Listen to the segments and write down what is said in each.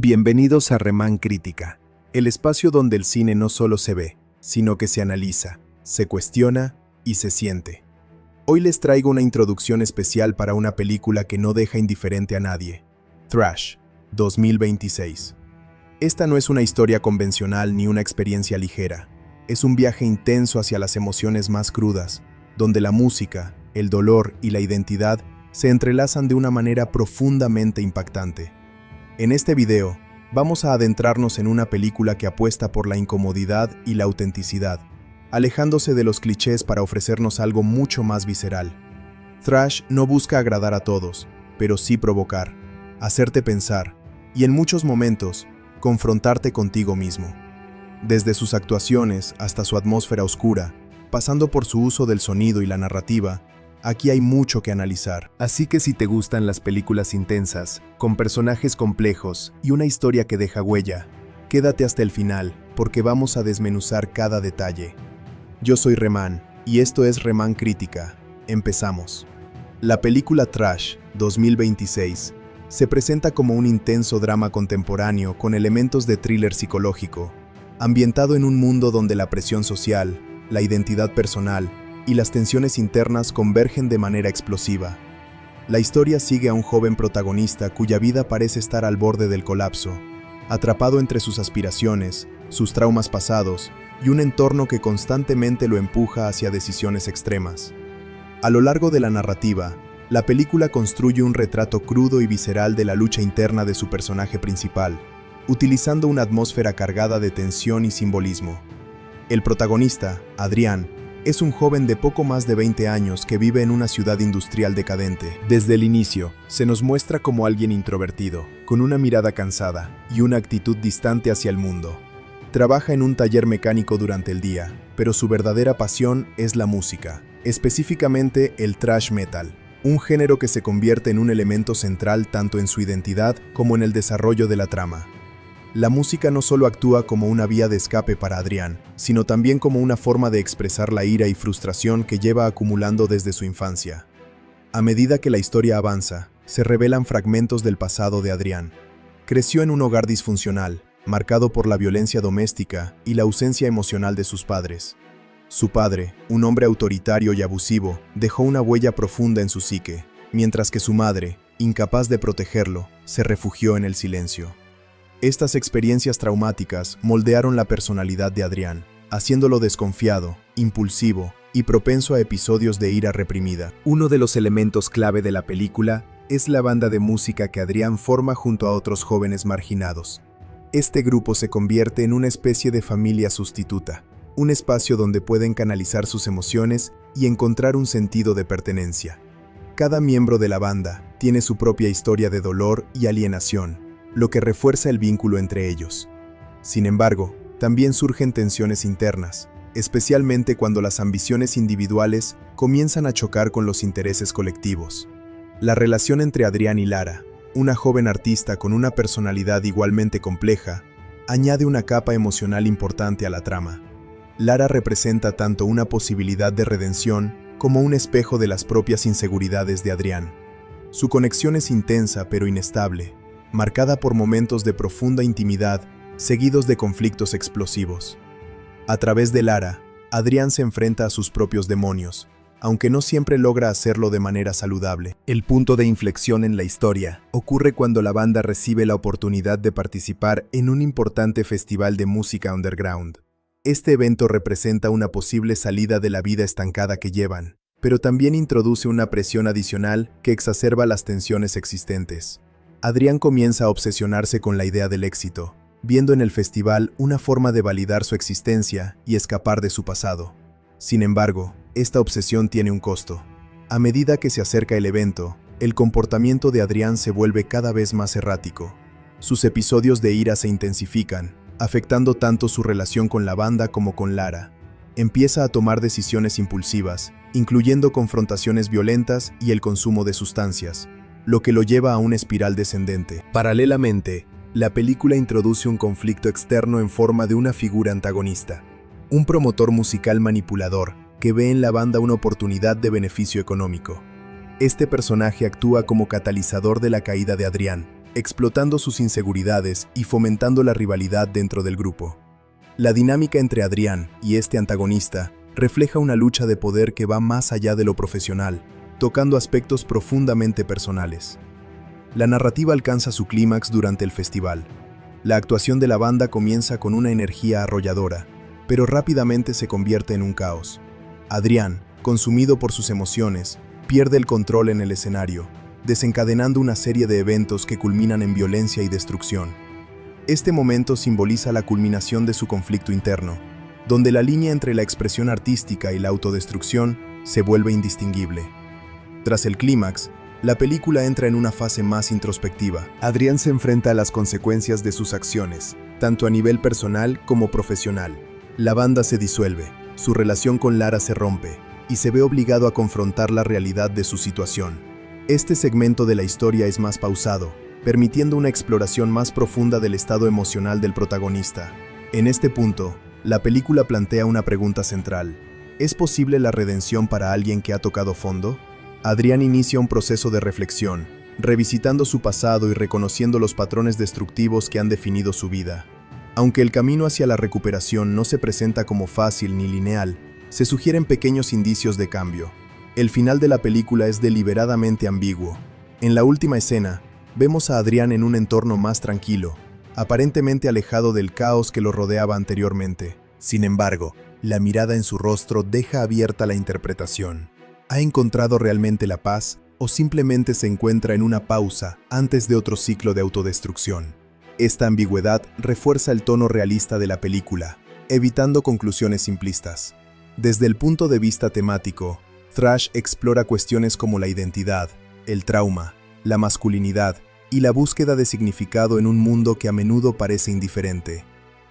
Bienvenidos a Remán Crítica, el espacio donde el cine no solo se ve, sino que se analiza, se cuestiona y se siente. Hoy les traigo una introducción especial para una película que no deja indiferente a nadie, Thrash, 2026. Esta no es una historia convencional ni una experiencia ligera, es un viaje intenso hacia las emociones más crudas, donde la música, el dolor y la identidad se entrelazan de una manera profundamente impactante. En este video, vamos a adentrarnos en una película que apuesta por la incomodidad y la autenticidad, alejándose de los clichés para ofrecernos algo mucho más visceral. Thrash no busca agradar a todos, pero sí provocar, hacerte pensar y en muchos momentos, confrontarte contigo mismo. Desde sus actuaciones hasta su atmósfera oscura, pasando por su uso del sonido y la narrativa, aquí hay mucho que analizar. Así que si te gustan las películas intensas, con personajes complejos y una historia que deja huella, quédate hasta el final, porque vamos a desmenuzar cada detalle. Yo soy Remán, y esto es Remán Crítica. Empezamos. La película Thrash, 2026, se presenta como un intenso drama contemporáneo con elementos de thriller psicológico, ambientado en un mundo donde la presión social, la identidad personal y las tensiones internas convergen de manera explosiva. La historia sigue a un joven protagonista cuya vida parece estar al borde del colapso, atrapado entre sus aspiraciones, sus traumas pasados y un entorno que constantemente lo empuja hacia decisiones extremas. A lo largo de la narrativa, la película construye un retrato crudo y visceral de la lucha interna de su personaje principal, utilizando una atmósfera cargada de tensión y simbolismo. El protagonista, Adrián, es un joven de poco más de 20 años que vive en una ciudad industrial decadente. Desde el inicio, se nos muestra como alguien introvertido, con una mirada cansada y una actitud distante hacia el mundo. Trabaja en un taller mecánico durante el día, pero su verdadera pasión es la música, específicamente el thrash metal, un género que se convierte en un elemento central tanto en su identidad como en el desarrollo de la trama. La música no solo actúa como una vía de escape para Adrián, sino también como una forma de expresar la ira y frustración que lleva acumulando desde su infancia. A medida que la historia avanza, se revelan fragmentos del pasado de Adrián. Creció en un hogar disfuncional, marcado por la violencia doméstica y la ausencia emocional de sus padres. Su padre, un hombre autoritario y abusivo, dejó una huella profunda en su psique, mientras que su madre, incapaz de protegerlo, se refugió en el silencio. Estas experiencias traumáticas moldearon la personalidad de Adrián, haciéndolo desconfiado, impulsivo y propenso a episodios de ira reprimida. Uno de los elementos clave de la película es la banda de música que Adrián forma junto a otros jóvenes marginados. Este grupo se convierte en una especie de familia sustituta, un espacio donde pueden canalizar sus emociones y encontrar un sentido de pertenencia. Cada miembro de la banda tiene su propia historia de dolor y alienación, lo que refuerza el vínculo entre ellos. Sin embargo, también surgen tensiones internas, especialmente cuando las ambiciones individuales comienzan a chocar con los intereses colectivos. La relación entre Adrián y Lara, una joven artista con una personalidad igualmente compleja, añade una capa emocional importante a la trama. Lara representa tanto una posibilidad de redención como un espejo de las propias inseguridades de Adrián. Su conexión es intensa pero inestable, marcada por momentos de profunda intimidad, seguidos de conflictos explosivos. A través de Lara, Adrián se enfrenta a sus propios demonios, aunque no siempre logra hacerlo de manera saludable. El punto de inflexión en la historia ocurre cuando la banda recibe la oportunidad de participar en un importante festival de música underground. Este evento representa una posible salida de la vida estancada que llevan, pero también introduce una presión adicional que exacerba las tensiones existentes. Adrián comienza a obsesionarse con la idea del éxito, viendo en el festival una forma de validar su existencia y escapar de su pasado. Sin embargo, esta obsesión tiene un costo. A medida que se acerca el evento, el comportamiento de Adrián se vuelve cada vez más errático. Sus episodios de ira se intensifican, afectando tanto su relación con la banda como con Lara. Empieza a tomar decisiones impulsivas, incluyendo confrontaciones violentas y el consumo de sustancias, lo que lo lleva a una espiral descendente. Paralelamente, la película introduce un conflicto externo en forma de una figura antagonista, un promotor musical manipulador que ve en la banda una oportunidad de beneficio económico. Este personaje actúa como catalizador de la caída de Adrián, explotando sus inseguridades y fomentando la rivalidad dentro del grupo. La dinámica entre Adrián y este antagonista refleja una lucha de poder que va más allá de lo profesional, tocando aspectos profundamente personales. La narrativa alcanza su clímax durante el festival. La actuación de la banda comienza con una energía arrolladora, pero rápidamente se convierte en un caos. Adrián, consumido por sus emociones, pierde el control en el escenario, desencadenando una serie de eventos que culminan en violencia y destrucción. Este momento simboliza la culminación de su conflicto interno, donde la línea entre la expresión artística y la autodestrucción se vuelve indistinguible. Tras el clímax, la película entra en una fase más introspectiva. Adrián se enfrenta a las consecuencias de sus acciones, tanto a nivel personal como profesional. La banda se disuelve, su relación con Lara se rompe, y se ve obligado a confrontar la realidad de su situación. Este segmento de la historia es más pausado, permitiendo una exploración más profunda del estado emocional del protagonista. En este punto, la película plantea una pregunta central. ¿Es posible la redención para alguien que ha tocado fondo? Adrián inicia un proceso de reflexión, revisitando su pasado y reconociendo los patrones destructivos que han definido su vida. Aunque el camino hacia la recuperación no se presenta como fácil ni lineal, se sugieren pequeños indicios de cambio. El final de la película es deliberadamente ambiguo. En la última escena, vemos a Adrián en un entorno más tranquilo, aparentemente alejado del caos que lo rodeaba anteriormente. Sin embargo, la mirada en su rostro deja abierta la interpretación. ¿Ha encontrado realmente la paz o simplemente se encuentra en una pausa antes de otro ciclo de autodestrucción? Esta ambigüedad refuerza el tono realista de la película, evitando conclusiones simplistas. Desde el punto de vista temático, Thrash explora cuestiones como la identidad, el trauma, la masculinidad y la búsqueda de significado en un mundo que a menudo parece indiferente.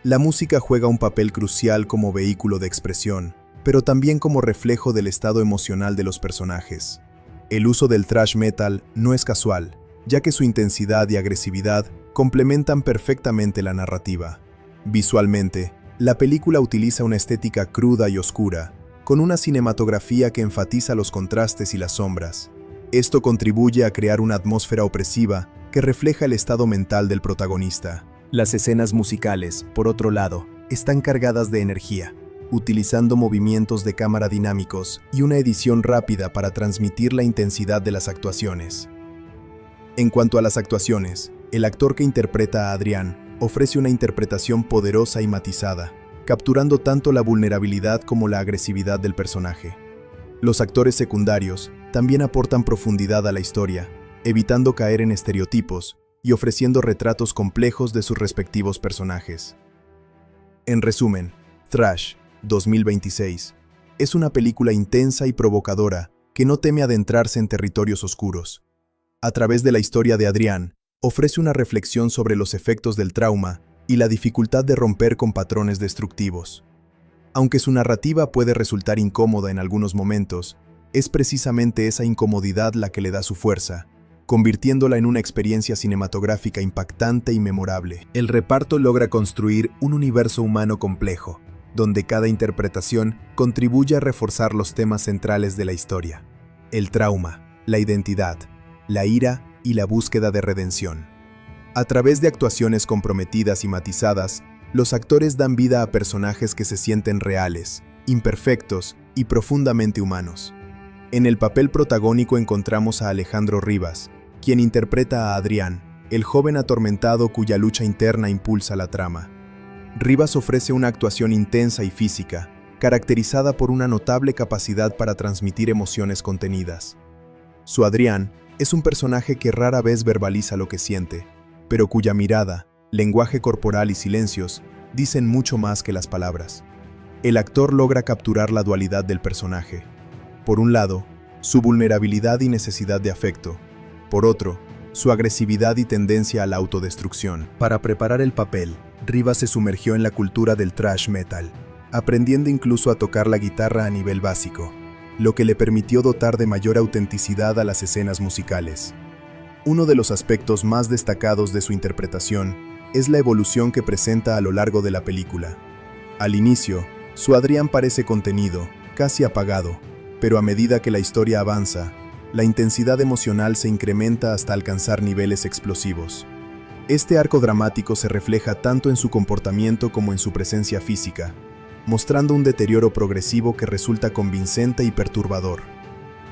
La música juega un papel crucial como vehículo de expresión, pero también como reflejo del estado emocional de los personajes. El uso del thrash metal no es casual, ya que su intensidad y agresividad complementan perfectamente la narrativa. Visualmente, la película utiliza una estética cruda y oscura, con una cinematografía que enfatiza los contrastes y las sombras. Esto contribuye a crear una atmósfera opresiva que refleja el estado mental del protagonista. Las escenas musicales, por otro lado, están cargadas de energía, utilizando movimientos de cámara dinámicos y una edición rápida para transmitir la intensidad de las actuaciones. En cuanto a las actuaciones, el actor que interpreta a Adrián ofrece una interpretación poderosa y matizada, capturando tanto la vulnerabilidad como la agresividad del personaje. Los actores secundarios también aportan profundidad a la historia, evitando caer en estereotipos y ofreciendo retratos complejos de sus respectivos personajes. En resumen, Thrash, 2026, es una película intensa y provocadora que no teme adentrarse en territorios oscuros. A través de la historia de Adrián, ofrece una reflexión sobre los efectos del trauma y la dificultad de romper con patrones destructivos. Aunque su narrativa puede resultar incómoda en algunos momentos, es precisamente esa incomodidad la que le da su fuerza, convirtiéndola en una experiencia cinematográfica impactante y memorable. El reparto logra construir un universo humano complejo, donde cada interpretación contribuye a reforzar los temas centrales de la historia: el trauma, la identidad, la ira y la búsqueda de redención. A través de actuaciones comprometidas y matizadas, los actores dan vida a personajes que se sienten reales, imperfectos y profundamente humanos. En el papel protagónico encontramos a Alejandro Rivas, quien interpreta a Adrián, el joven atormentado cuya lucha interna impulsa la trama. Rivas ofrece una actuación intensa y física, caracterizada por una notable capacidad para transmitir emociones contenidas. Su Adrián es un personaje que rara vez verbaliza lo que siente, pero cuya mirada, lenguaje corporal y silencios dicen mucho más que las palabras. El actor logra capturar la dualidad del personaje. Por un lado, su vulnerabilidad y necesidad de afecto. Por otro, su agresividad y tendencia a la autodestrucción. Para preparar el papel, Rivas se sumergió en la cultura del thrash metal, aprendiendo incluso a tocar la guitarra a nivel básico, lo que le permitió dotar de mayor autenticidad a las escenas musicales. Uno de los aspectos más destacados de su interpretación es la evolución que presenta a lo largo de la película. Al inicio, su Adrián parece contenido, casi apagado, pero a medida que la historia avanza, la intensidad emocional se incrementa hasta alcanzar niveles explosivos. Este arco dramático se refleja tanto en su comportamiento como en su presencia física, mostrando un deterioro progresivo que resulta convincente y perturbador.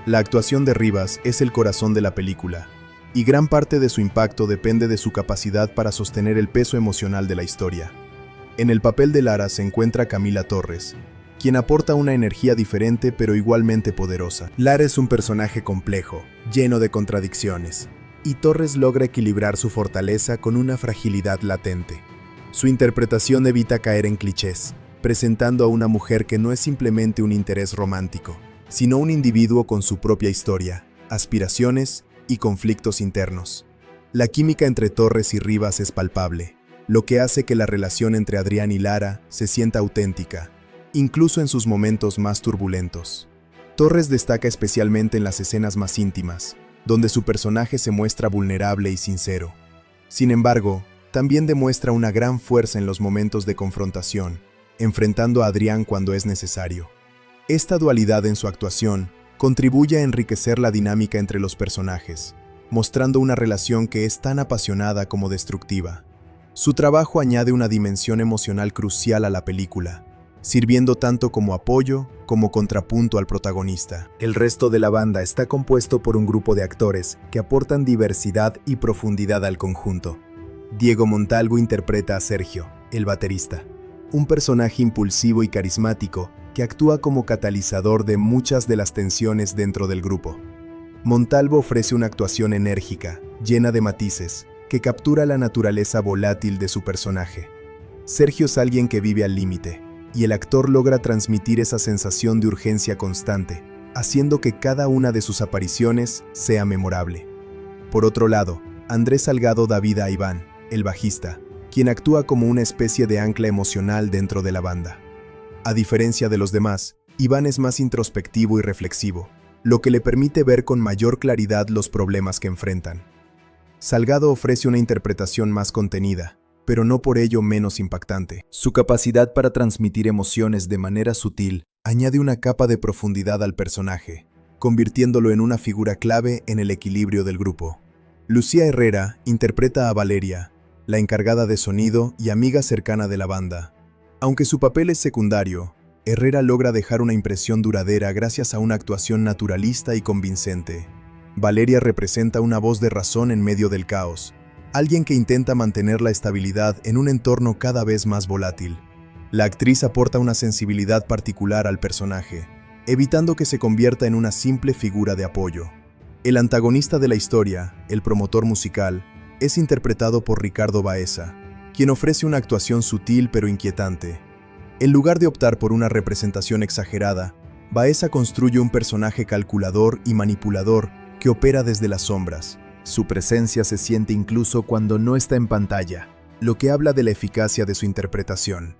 La actuación de Rivas es el corazón de la película, y gran parte de su impacto depende de su capacidad para sostener el peso emocional de la historia. En el papel de Lara se encuentra Camila Torres, quien aporta una energía diferente pero igualmente poderosa. Lara es un personaje complejo, lleno de contradicciones, y Torres logra equilibrar su fortaleza con una fragilidad latente. Su interpretación evita caer en clichés, presentando a una mujer que no es simplemente un interés romántico, sino un individuo con su propia historia, aspiraciones y conflictos internos. La química entre Torres y Rivas es palpable, lo que hace que la relación entre Adrián y Lara se sienta auténtica, incluso en sus momentos más turbulentos. Torres destaca especialmente en las escenas más íntimas, donde su personaje se muestra vulnerable y sincero. Sin embargo, también demuestra una gran fuerza en los momentos de confrontación, enfrentando a Adrián cuando es necesario. Esta dualidad en su actuación contribuye a enriquecer la dinámica entre los personajes, mostrando una relación que es tan apasionada como destructiva. Su trabajo añade una dimensión emocional crucial a la película, sirviendo tanto como apoyo como contrapunto al protagonista. El resto de la banda está compuesto por un grupo de actores que aportan diversidad y profundidad al conjunto. Diego Montalvo interpreta a Sergio, el baterista, un personaje impulsivo y carismático que actúa como catalizador de muchas de las tensiones dentro del grupo. Montalvo ofrece una actuación enérgica, llena de matices, que captura la naturaleza volátil de su personaje. Sergio es alguien que vive al límite, y el actor logra transmitir esa sensación de urgencia constante, haciendo que cada una de sus apariciones sea memorable. Por otro lado, Andrés Salgado da vida a Iván, el bajista, quien actúa como una especie de ancla emocional dentro de la banda. A diferencia de los demás, Iván es más introspectivo y reflexivo, lo que le permite ver con mayor claridad los problemas que enfrentan. Salgado ofrece una interpretación más contenida, pero no por ello menos impactante. Su capacidad para transmitir emociones de manera sutil añade una capa de profundidad al personaje, convirtiéndolo en una figura clave en el equilibrio del grupo. Lucía Herrera interpreta a Valeria, la encargada de sonido y amiga cercana de la banda. Aunque su papel es secundario, Herrera logra dejar una impresión duradera gracias a una actuación naturalista y convincente. Valeria representa una voz de razón en medio del caos, alguien que intenta mantener la estabilidad en un entorno cada vez más volátil. La actriz aporta una sensibilidad particular al personaje, evitando que se convierta en una simple figura de apoyo. El antagonista de la historia, el promotor musical, es interpretado por Ricardo Baeza, quien ofrece una actuación sutil pero inquietante. En lugar de optar por una representación exagerada, Baeza construye un personaje calculador y manipulador que opera desde las sombras. Su presencia se siente incluso cuando no está en pantalla, lo que habla de la eficacia de su interpretación.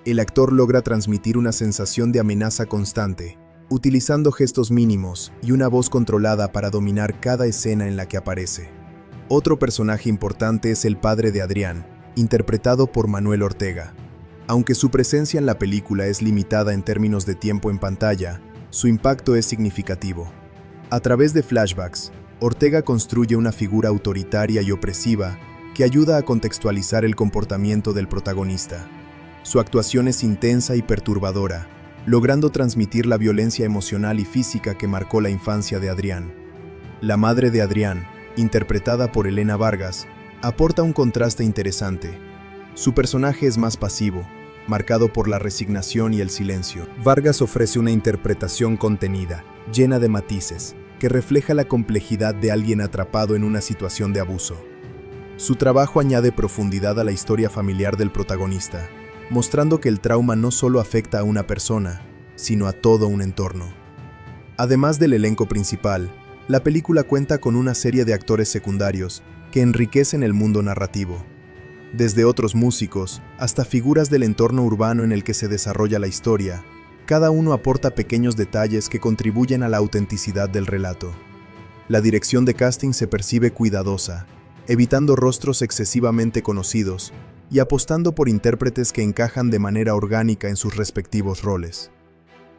El actor logra transmitir una sensación de amenaza constante, utilizando gestos mínimos y una voz controlada para dominar cada escena en la que aparece. Otro personaje importante es el padre de Adrián, interpretado por Manuel Ortega. Aunque su presencia en la película es limitada en términos de tiempo en pantalla, su impacto es significativo. A través de flashbacks, Ortega construye una figura autoritaria y opresiva que ayuda a contextualizar el comportamiento del protagonista. Su actuación es intensa y perturbadora, logrando transmitir la violencia emocional y física que marcó la infancia de Adrián. La madre de Adrián, interpretada por Elena Vargas, aporta un contraste interesante. Su personaje es más pasivo, marcado por la resignación y el silencio. Vargas ofrece una interpretación contenida, llena de matices, que refleja la complejidad de alguien atrapado en una situación de abuso. Su trabajo añade profundidad a la historia familiar del protagonista, mostrando que el trauma no solo afecta a una persona, sino a todo un entorno. Además del elenco principal, la película cuenta con una serie de actores secundarios que enriquecen el mundo narrativo. Desde otros músicos hasta figuras del entorno urbano en el que se desarrolla la historia, cada uno aporta pequeños detalles que contribuyen a la autenticidad del relato. La dirección de casting se percibe cuidadosa, evitando rostros excesivamente conocidos y apostando por intérpretes que encajan de manera orgánica en sus respectivos roles.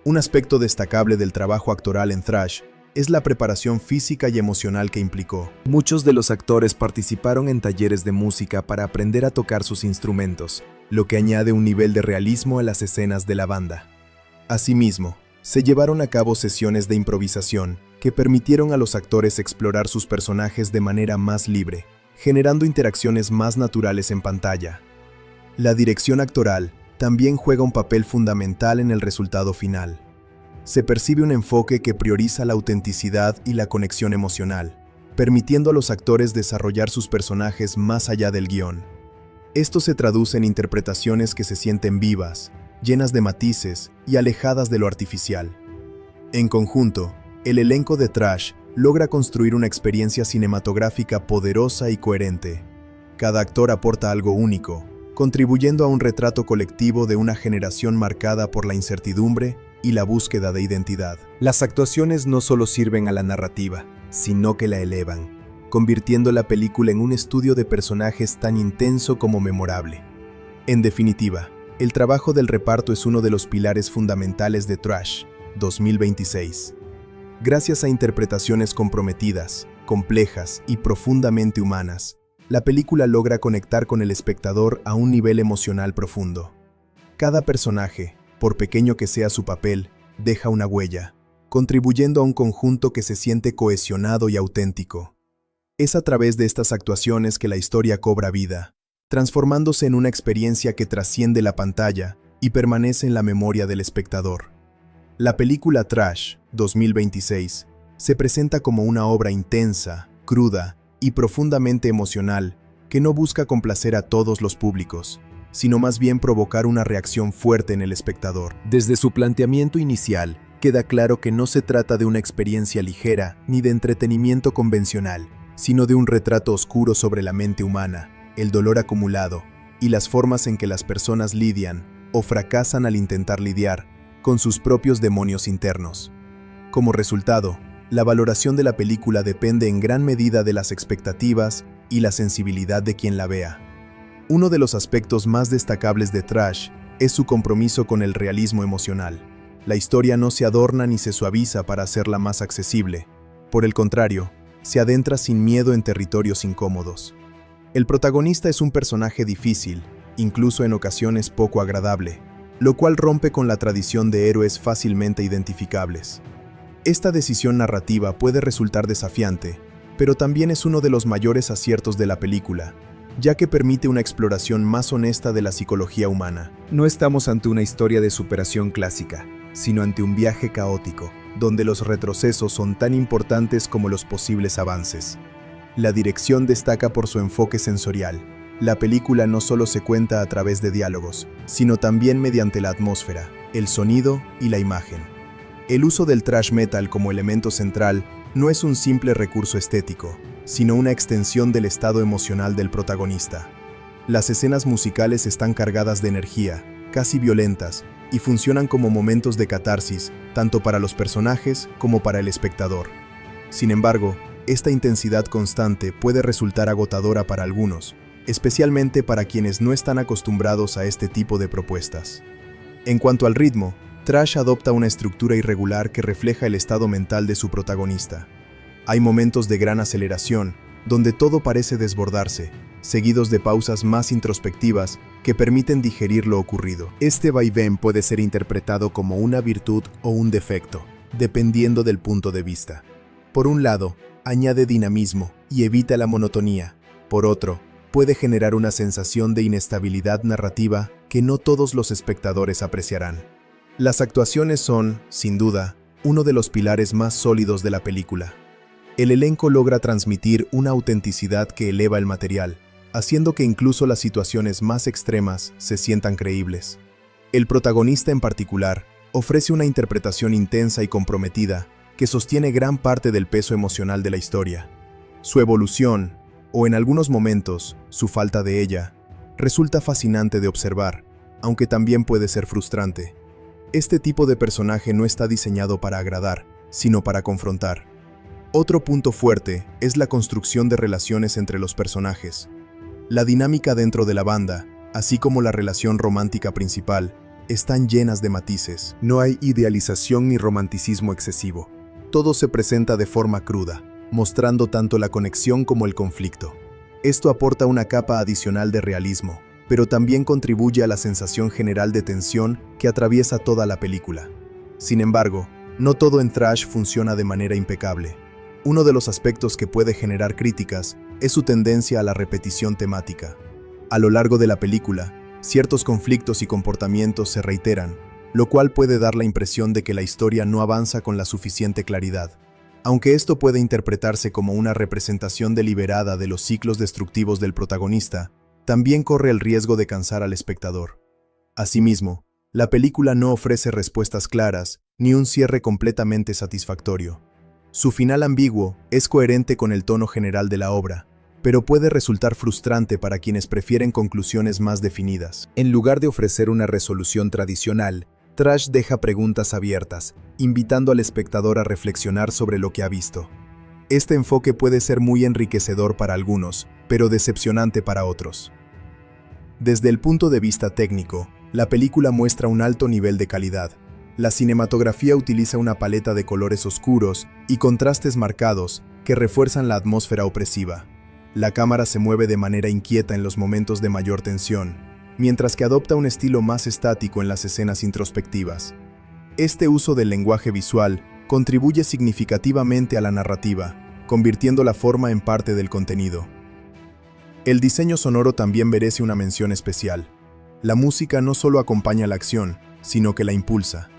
Un aspecto destacable del trabajo actoral en Thrash es la preparación física y emocional que implicó. Muchos de los actores participaron en talleres de música para aprender a tocar sus instrumentos, lo que añade un nivel de realismo a las escenas de la banda. Asimismo, se llevaron a cabo sesiones de improvisación que permitieron a los actores explorar sus personajes de manera más libre, generando interacciones más naturales en pantalla. La dirección actoral también juega un papel fundamental en el resultado final. Se percibe un enfoque que prioriza la autenticidad y la conexión emocional, permitiendo a los actores desarrollar sus personajes más allá del guión. Esto se traduce en interpretaciones que se sienten vivas, llenas de matices y alejadas de lo artificial. En conjunto, el elenco de Trash logra construir una experiencia cinematográfica poderosa y coherente. Cada actor aporta algo único, contribuyendo a un retrato colectivo de una generación marcada por la incertidumbre y la búsqueda de identidad. Las actuaciones no solo sirven a la narrativa, sino que la elevan, convirtiendo la película en un estudio de personajes tan intenso como memorable. En definitiva, el trabajo del reparto es uno de los pilares fundamentales de Trash 2026. Gracias a interpretaciones comprometidas, complejas y profundamente humanas, la película logra conectar con el espectador a un nivel emocional profundo. Cada personaje, por pequeño que sea su papel, deja una huella, contribuyendo a un conjunto que se siente cohesionado y auténtico. Es a través de estas actuaciones que la historia cobra vida, transformándose en una experiencia que trasciende la pantalla y permanece en la memoria del espectador. La película Trash 2026 se presenta como una obra intensa, cruda y profundamente emocional que no busca complacer a todos los públicos, sino más bien provocar una reacción fuerte en el espectador. Desde su planteamiento inicial, queda claro que no se trata de una experiencia ligera ni de entretenimiento convencional, sino de un retrato oscuro sobre la mente humana, el dolor acumulado y las formas en que las personas lidian o fracasan al intentar lidiar con sus propios demonios internos. Como resultado, la valoración de la película depende en gran medida de las expectativas y la sensibilidad de quien la vea. Uno de los aspectos más destacables de Trash es su compromiso con el realismo emocional. La historia no se adorna ni se suaviza para hacerla más accesible. Por el contrario, se adentra sin miedo en territorios incómodos. El protagonista es un personaje difícil, incluso en ocasiones poco agradable, lo cual rompe con la tradición de héroes fácilmente identificables. Esta decisión narrativa puede resultar desafiante, pero también es uno de los mayores aciertos de la película, ya que permite una exploración más honesta de la psicología humana. No estamos ante una historia de superación clásica, sino ante un viaje caótico, donde los retrocesos son tan importantes como los posibles avances. La dirección destaca por su enfoque sensorial. La película no solo se cuenta a través de diálogos, sino también mediante la atmósfera, el sonido y la imagen. El uso del thrash metal como elemento central no es un simple recurso estético, sino una extensión del estado emocional del protagonista. Las escenas musicales están cargadas de energía, casi violentas, y funcionan como momentos de catarsis, tanto para los personajes como para el espectador. Sin embargo, esta intensidad constante puede resultar agotadora para algunos, especialmente para quienes no están acostumbrados a este tipo de propuestas. En cuanto al ritmo, Trash adopta una estructura irregular que refleja el estado mental de su protagonista. Hay momentos de gran aceleración, donde todo parece desbordarse, seguidos de pausas más introspectivas que permiten digerir lo ocurrido. Este vaivén puede ser interpretado como una virtud o un defecto, dependiendo del punto de vista. Por un lado, añade dinamismo y evita la monotonía. Por otro, puede generar una sensación de inestabilidad narrativa que no todos los espectadores apreciarán. Las actuaciones son, sin duda, uno de los pilares más sólidos de la película. El elenco logra transmitir una autenticidad que eleva el material, haciendo que incluso las situaciones más extremas se sientan creíbles. El protagonista en particular ofrece una interpretación intensa y comprometida que sostiene gran parte del peso emocional de la historia. Su evolución, o en algunos momentos, su falta de ella, resulta fascinante de observar, aunque también puede ser frustrante. Este tipo de personaje no está diseñado para agradar, sino para confrontar. Otro punto fuerte es la construcción de relaciones entre los personajes. La dinámica dentro de la banda, así como la relación romántica principal, están llenas de matices. No hay idealización ni romanticismo excesivo. todo se presenta de forma cruda, mostrando tanto la conexión como el conflicto. Esto aporta una capa adicional de realismo, pero también contribuye a la sensación general de tensión que atraviesa toda la película. Sin embargo, no todo en Thrash funciona de manera impecable. Uno de los aspectos que puede generar críticas es su tendencia a la repetición temática. A lo largo de la película, ciertos conflictos y comportamientos se reiteran, lo cual puede dar la impresión de que la historia no avanza con la suficiente claridad. Aunque esto puede interpretarse como una representación deliberada de los ciclos destructivos del protagonista, también corre el riesgo de cansar al espectador. Asimismo, la película no ofrece respuestas claras ni un cierre completamente satisfactorio. Su final ambiguo es coherente con el tono general de la obra, pero puede resultar frustrante para quienes prefieren conclusiones más definidas. En lugar de ofrecer una resolución tradicional, Thrash deja preguntas abiertas, invitando al espectador a reflexionar sobre lo que ha visto. Este enfoque puede ser muy enriquecedor para algunos, pero decepcionante para otros. Desde el punto de vista técnico, la película muestra un alto nivel de calidad. La cinematografía utiliza una paleta de colores oscuros y contrastes marcados que refuerzan la atmósfera opresiva. La cámara se mueve de manera inquieta en los momentos de mayor tensión, mientras que adopta un estilo más estático en las escenas introspectivas. Este uso del lenguaje visual contribuye significativamente a la narrativa, convirtiendo la forma en parte del contenido. El diseño sonoro también merece una mención especial. La música no solo acompaña la acción, sino que la impulsa.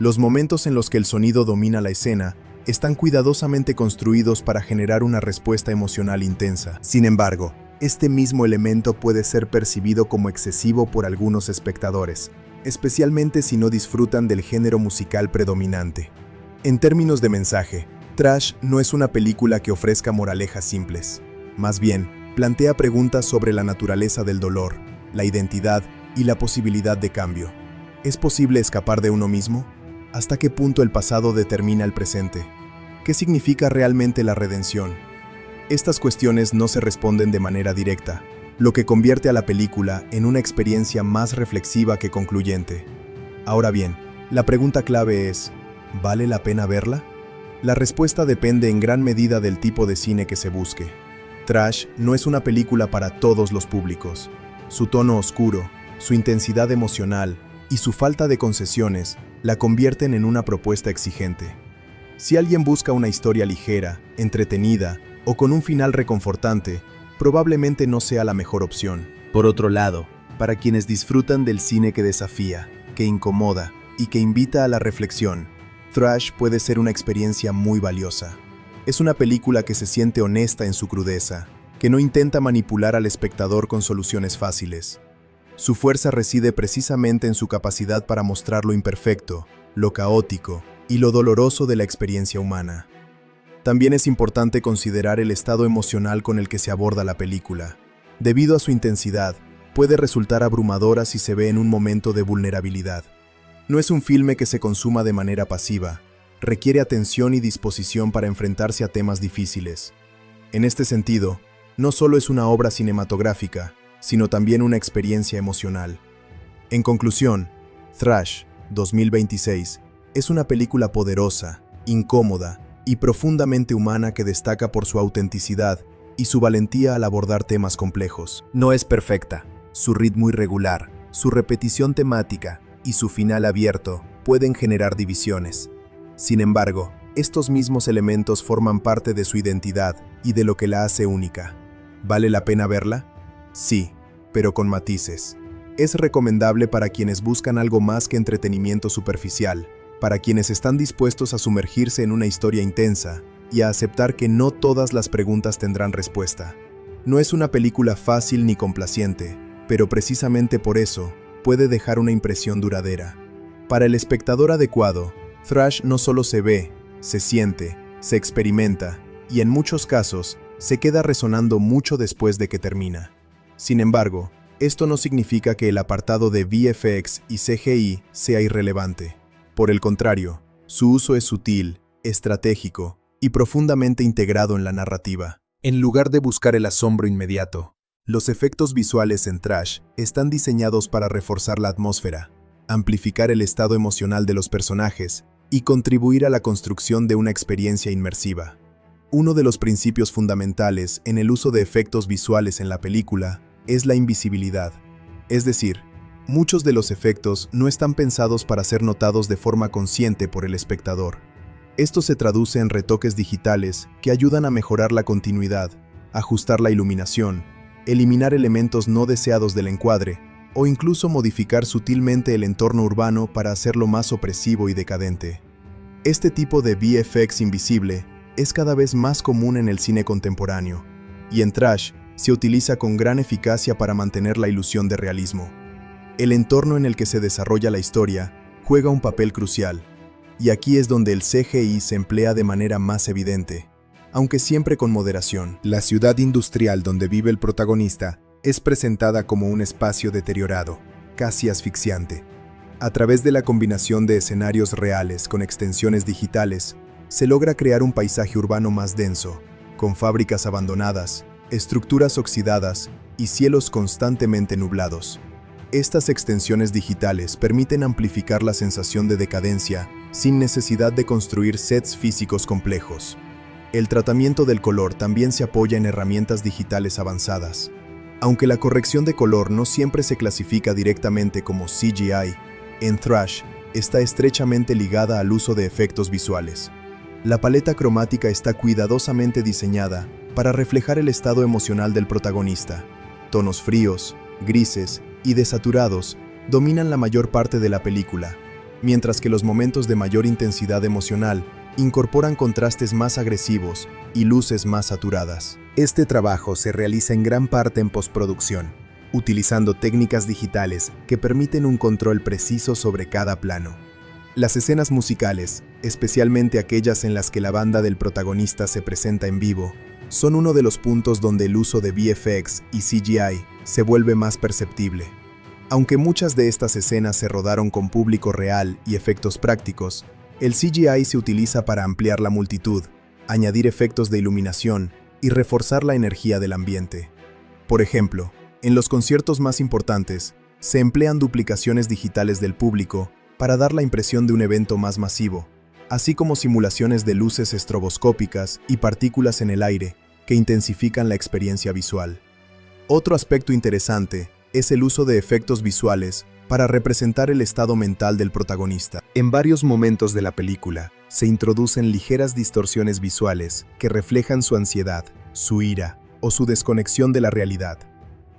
Los momentos en los que el sonido domina la escena están cuidadosamente construidos para generar una respuesta emocional intensa. Sin embargo, este mismo elemento puede ser percibido como excesivo por algunos espectadores, especialmente si no disfrutan del género musical predominante. En términos de mensaje, Thrash no es una película que ofrezca moralejas simples. Más bien, plantea preguntas sobre la naturaleza del dolor, la identidad y la posibilidad de cambio. ¿Es posible escapar de uno mismo? ¿Hasta qué punto el pasado determina el presente? ¿Qué significa realmente la redención? Estas cuestiones no se responden de manera directa, lo que convierte a la película en una experiencia más reflexiva que concluyente. Ahora bien, la pregunta clave es, ¿vale la pena verla? La respuesta depende en gran medida del tipo de cine que se busque. Thrash no es una película para todos los públicos. Su tono oscuro, su intensidad emocional y su falta de concesiones la convierten en una propuesta exigente. Si alguien busca una historia ligera, entretenida o con un final reconfortante, probablemente no sea la mejor opción. Por otro lado, para quienes disfrutan del cine que desafía, que incomoda y que invita a la reflexión, Thrash puede ser una experiencia muy valiosa. Es una película que se siente honesta en su crudeza, que no intenta manipular al espectador con soluciones fáciles. Su fuerza reside precisamente en su capacidad para mostrar lo imperfecto, lo caótico y lo doloroso de la experiencia humana. También es importante considerar el estado emocional con el que se aborda la película. Debido a su intensidad, puede resultar abrumadora si se ve en un momento de vulnerabilidad. No es un filme que se consuma de manera pasiva, requiere atención y disposición para enfrentarse a temas difíciles. En este sentido, no solo es una obra cinematográfica, sino también una experiencia emocional. En conclusión, Thrash, 2026, es una película poderosa, incómoda y profundamente humana que destaca por su autenticidad y su valentía al abordar temas complejos. No es perfecta, su ritmo irregular, su repetición temática y su final abierto pueden generar divisiones. Sin embargo, estos mismos elementos forman parte de su identidad y de lo que la hace única. ¿Vale la pena verla? Sí, pero con matices. Es recomendable para quienes buscan algo más que entretenimiento superficial, para quienes están dispuestos a sumergirse en una historia intensa y a aceptar que no todas las preguntas tendrán respuesta. No es una película fácil ni complaciente, pero precisamente por eso puede dejar una impresión duradera. Para el espectador adecuado, Thrash no solo se ve, se siente, se experimenta y en muchos casos se queda resonando mucho después de que termina. Sin embargo, esto no significa que el apartado de VFX y CGI sea irrelevante. Por el contrario, su uso es sutil, estratégico y profundamente integrado en la narrativa. En lugar de buscar el asombro inmediato, los efectos visuales en Thrash están diseñados para reforzar la atmósfera, amplificar el estado emocional de los personajes y contribuir a la construcción de una experiencia inmersiva. Uno de los principios fundamentales en el uso de efectos visuales en la película es la invisibilidad. Es decir, muchos de los efectos no están pensados para ser notados de forma consciente por el espectador. Esto se traduce en retoques digitales que ayudan a mejorar la continuidad, ajustar la iluminación, eliminar elementos no deseados del encuadre o incluso modificar sutilmente el entorno urbano para hacerlo más opresivo y decadente. Este tipo de VFX invisible es cada vez más común en el cine contemporáneo, y en Trash se utiliza con gran eficacia para mantener la ilusión de realismo. El entorno en el que se desarrolla la historia juega un papel crucial, y aquí es donde el CGI se emplea de manera más evidente, aunque siempre con moderación. La ciudad industrial donde vive el protagonista es presentada como un espacio deteriorado, casi asfixiante. A través de la combinación de escenarios reales con extensiones digitales, se logra crear un paisaje urbano más denso, con fábricas abandonadas, estructuras oxidadas y cielos constantemente nublados. Estas extensiones digitales permiten amplificar la sensación de decadencia sin necesidad de construir sets físicos complejos. El tratamiento del color también se apoya en herramientas digitales avanzadas. Aunque la corrección de color no siempre se clasifica directamente como CGI, en Thrash está estrechamente ligada al uso de efectos visuales. La paleta cromática está cuidadosamente diseñada para reflejar el estado emocional del protagonista. Tonos fríos, grises y desaturados dominan la mayor parte de la película, mientras que los momentos de mayor intensidad emocional incorporan contrastes más agresivos y luces más saturadas. Este trabajo se realiza en gran parte en postproducción, utilizando técnicas digitales que permiten un control preciso sobre cada plano. Las escenas musicales, especialmente aquellas en las que la banda del protagonista se presenta en vivo, son uno de los puntos donde el uso de VFX y CGI se vuelve más perceptible. Aunque muchas de estas escenas se rodaron con público real y efectos prácticos, el CGI se utiliza para ampliar la multitud, añadir efectos de iluminación y reforzar la energía del ambiente. Por ejemplo, en los conciertos más importantes, se emplean duplicaciones digitales del público para dar la impresión de un evento más masivo, así como simulaciones de luces estroboscópicas y partículas en el aire que intensifican la experiencia visual. Otro aspecto interesante es el uso de efectos visuales para representar el estado mental del protagonista. En varios momentos de la película, se introducen ligeras distorsiones visuales que reflejan su ansiedad, su ira o su desconexión de la realidad.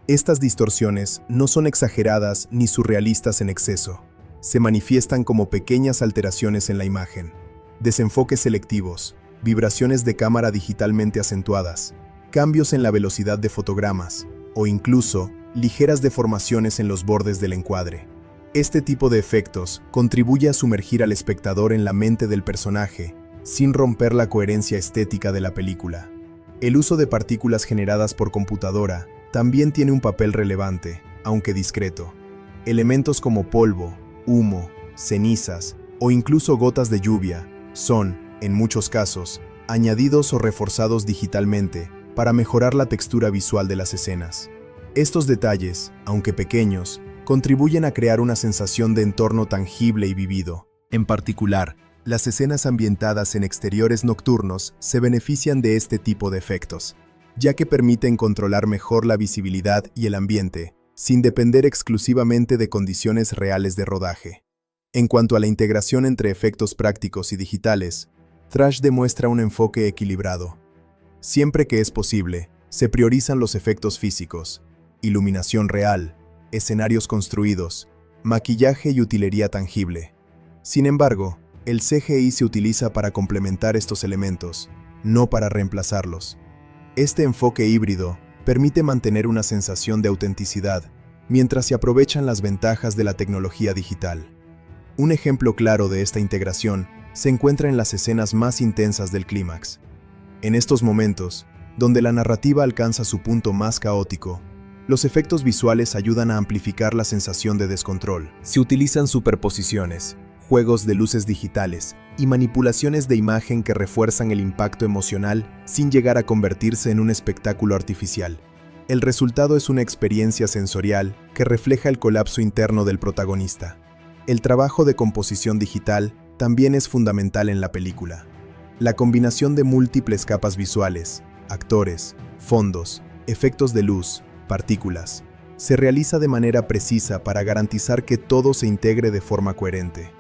Estas distorsiones no son exageradas ni surrealistas en exceso. Se manifiestan como pequeñas alteraciones en la imagen, desenfoques selectivos, vibraciones de cámara digitalmente acentuadas, cambios en la velocidad de fotogramas o incluso ligeras deformaciones en los bordes del encuadre. Este tipo de efectos contribuye a sumergir al espectador en la mente del personaje sin romper la coherencia estética de la película. El uso de partículas generadas por computadora también tiene un papel relevante, aunque discreto. Elementos como polvo, humo, cenizas o incluso gotas de lluvia son, en muchos casos, añadidos o reforzados digitalmente para mejorar la textura visual de las escenas. Estos detalles, aunque pequeños, contribuyen a crear una sensación de entorno tangible y vivido. En particular, las escenas ambientadas en exteriores nocturnos se benefician de este tipo de efectos, ya que permiten controlar mejor la visibilidad y el ambiente, sin depender exclusivamente de condiciones reales de rodaje. En cuanto a la integración entre efectos prácticos y digitales, Thrash demuestra un enfoque equilibrado. Siempre que es posible, se priorizan los efectos físicos, iluminación real, escenarios construidos, maquillaje y utilería tangible. Sin embargo, el CGI se utiliza para complementar estos elementos, no para reemplazarlos. Este enfoque híbrido permite mantener una sensación de autenticidad, mientras se aprovechan las ventajas de la tecnología digital. Un ejemplo claro de esta integración se encuentra en las escenas más intensas del clímax. En estos momentos, donde la narrativa alcanza su punto más caótico, los efectos visuales ayudan a amplificar la sensación de descontrol. Se utilizan superposiciones, juegos de luces digitales y manipulaciones de imagen que refuerzan el impacto emocional sin llegar a convertirse en un espectáculo artificial. El resultado es una experiencia sensorial que refleja el colapso interno del protagonista. El trabajo de composición digital también es fundamental en la película. La combinación de múltiples capas visuales, actores, fondos, efectos de luz, partículas, se realiza de manera precisa para garantizar que todo se integre de forma coherente.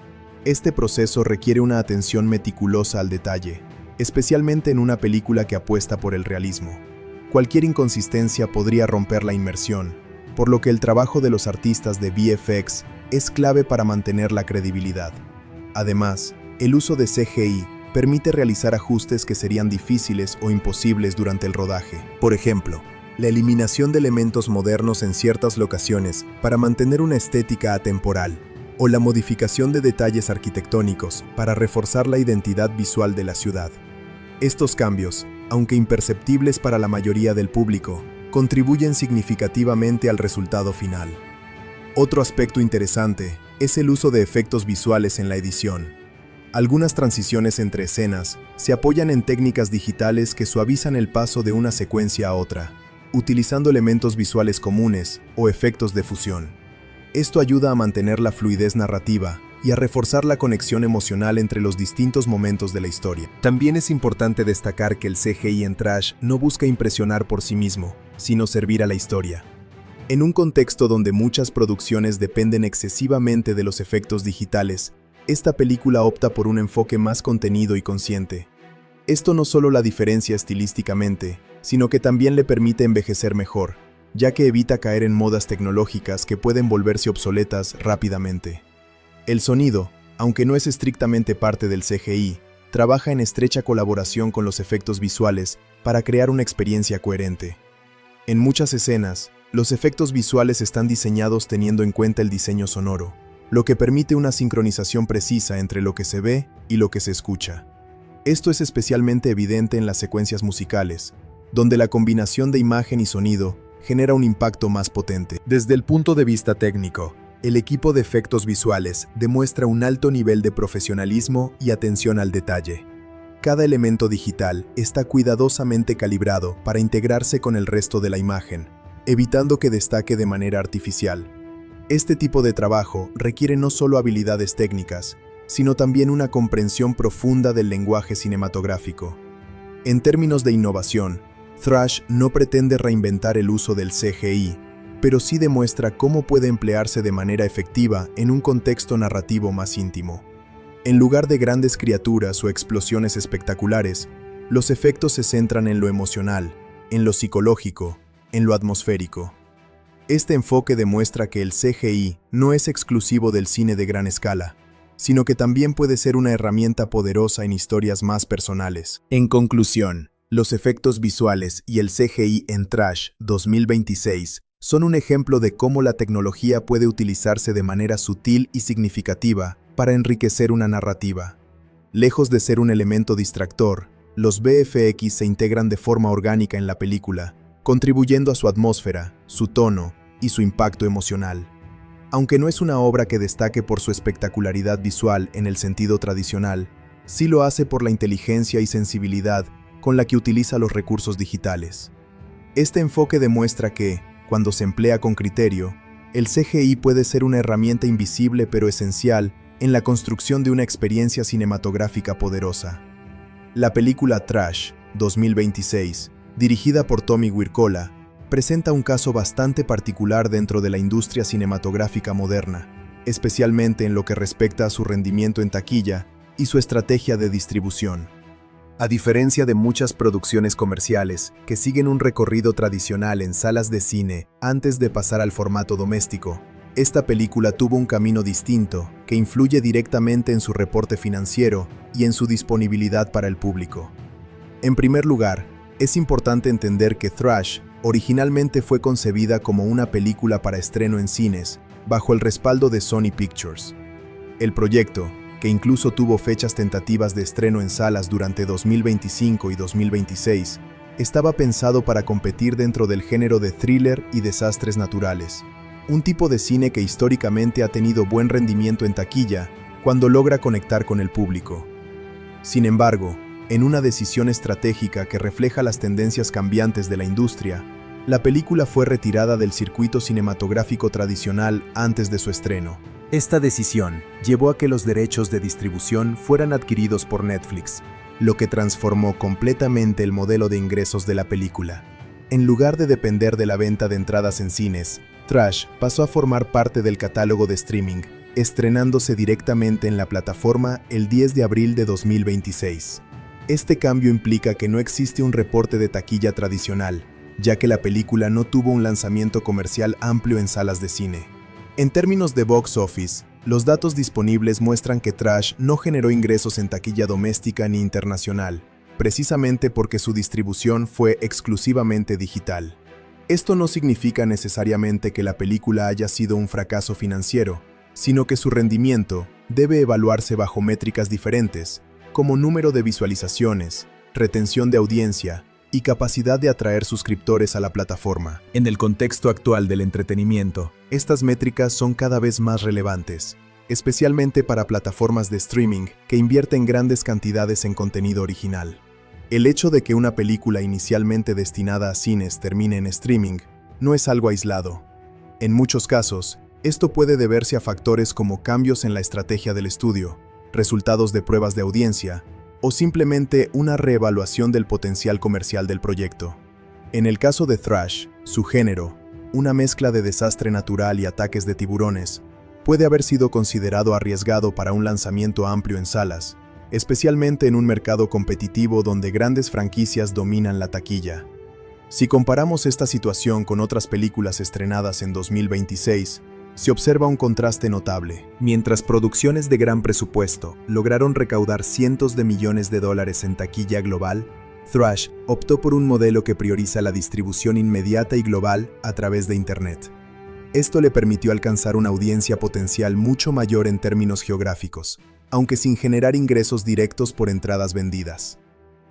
Este proceso requiere una atención meticulosa al detalle, especialmente en una película que apuesta por el realismo. Cualquier inconsistencia podría romper la inmersión, por lo que el trabajo de los artistas de VFX es clave para mantener la credibilidad. Además, el uso de CGI permite realizar ajustes que serían difíciles o imposibles durante el rodaje. Por ejemplo, la eliminación de elementos modernos en ciertas locaciones para mantener una estética atemporal, o la modificación de detalles arquitectónicos para reforzar la identidad visual de la ciudad. Estos cambios, aunque imperceptibles para la mayoría del público, contribuyen significativamente al resultado final. Otro aspecto interesante es el uso de efectos visuales en la edición. Algunas transiciones entre escenas se apoyan en técnicas digitales que suavizan el paso de una secuencia a otra, utilizando elementos visuales comunes o efectos de fusión. Esto ayuda a mantener la fluidez narrativa y a reforzar la conexión emocional entre los distintos momentos de la historia. También es importante destacar que el CGI en Trash no busca impresionar por sí mismo, sino servir a la historia. En un contexto donde muchas producciones dependen excesivamente de los efectos digitales, esta película opta por un enfoque más contenido y consciente. Esto no solo la diferencia estilísticamente, sino que también le permite envejecer mejor, ya que evita caer en modas tecnológicas que pueden volverse obsoletas rápidamente. El sonido, aunque no es estrictamente parte del CGI, trabaja en estrecha colaboración con los efectos visuales para crear una experiencia coherente. En muchas escenas, los efectos visuales están diseñados teniendo en cuenta el diseño sonoro, lo que permite una sincronización precisa entre lo que se ve y lo que se escucha. Esto es especialmente evidente en las secuencias musicales, donde la combinación de imagen y sonido genera un impacto más potente. Desde el punto de vista técnico, el equipo de efectos visuales demuestra un alto nivel de profesionalismo y atención al detalle. Cada elemento digital está cuidadosamente calibrado para integrarse con el resto de la imagen, evitando que destaque de manera artificial. Este tipo de trabajo requiere no solo habilidades técnicas, sino también una comprensión profunda del lenguaje cinematográfico. En términos de innovación, Thrash no pretende reinventar el uso del CGI, pero sí demuestra cómo puede emplearse de manera efectiva en un contexto narrativo más íntimo. En lugar de grandes criaturas o explosiones espectaculares, los efectos se centran en lo emocional, en lo psicológico, en lo atmosférico. Este enfoque demuestra que el CGI no es exclusivo del cine de gran escala, sino que también puede ser una herramienta poderosa en historias más personales. En conclusión, los efectos visuales y el CGI en Trash 2026 son un ejemplo de cómo la tecnología puede utilizarse de manera sutil y significativa para enriquecer una narrativa. Lejos de ser un elemento distractor, los VFX se integran de forma orgánica en la película, contribuyendo a su atmósfera, su tono y su impacto emocional. Aunque no es una obra que destaque por su espectacularidad visual en el sentido tradicional, sí lo hace por la inteligencia y sensibilidad con la que utiliza los recursos digitales. Este enfoque demuestra que, cuando se emplea con criterio, el CGI puede ser una herramienta invisible pero esencial en la construcción de una experiencia cinematográfica poderosa. La película Trash 2026, dirigida por Tommy Wirkola, presenta un caso bastante particular dentro de la industria cinematográfica moderna, especialmente en lo que respecta a su rendimiento en taquilla y su estrategia de distribución. A diferencia de muchas producciones comerciales que siguen un recorrido tradicional en salas de cine antes de pasar al formato doméstico, esta película tuvo un camino distinto que influye directamente en su reporte financiero y en su disponibilidad para el público. En primer lugar, es importante entender que Thrash originalmente fue concebida como una película para estreno en cines, bajo el respaldo de Sony Pictures. El proyecto, que incluso tuvo fechas tentativas de estreno en salas durante 2025 y 2026, estaba pensado para competir dentro del género de thriller y desastres naturales, un tipo de cine que históricamente ha tenido buen rendimiento en taquilla cuando logra conectar con el público. Sin embargo, en una decisión estratégica que refleja las tendencias cambiantes de la industria, la película fue retirada del circuito cinematográfico tradicional antes de su estreno. Esta decisión llevó a que los derechos de distribución fueran adquiridos por Netflix, lo que transformó completamente el modelo de ingresos de la película. En lugar de depender de la venta de entradas en cines, Thrash pasó a formar parte del catálogo de streaming, estrenándose directamente en la plataforma el 10 de abril de 2026. Este cambio implica que no existe un reporte de taquilla tradicional, ya que la película no tuvo un lanzamiento comercial amplio en salas de cine. En términos de box office, los datos disponibles muestran que Thrash no generó ingresos en taquilla doméstica ni internacional, precisamente porque su distribución fue exclusivamente digital. Esto no significa necesariamente que la película haya sido un fracaso financiero, sino que su rendimiento debe evaluarse bajo métricas diferentes, como número de visualizaciones, retención de audiencia y capacidad de atraer suscriptores a la plataforma. En el contexto actual del entretenimiento, estas métricas son cada vez más relevantes, especialmente para plataformas de streaming que invierten grandes cantidades en contenido original. El hecho de que una película inicialmente destinada a cines termine en streaming no es algo aislado. En muchos casos, esto puede deberse a factores como cambios en la estrategia del estudio, resultados de pruebas de audiencia, o simplemente una reevaluación del potencial comercial del proyecto. En el caso de Thrash, su género, una mezcla de desastre natural y ataques de tiburones, puede haber sido considerado arriesgado para un lanzamiento amplio en salas, especialmente en un mercado competitivo donde grandes franquicias dominan la taquilla. Si comparamos esta situación con otras películas estrenadas en 2026, se observa un contraste notable. Mientras producciones de gran presupuesto lograron recaudar cientos de millones de dólares en taquilla global, Thrash optó por un modelo que prioriza la distribución inmediata y global a través de Internet. Esto le permitió alcanzar una audiencia potencial mucho mayor en términos geográficos, aunque sin generar ingresos directos por entradas vendidas.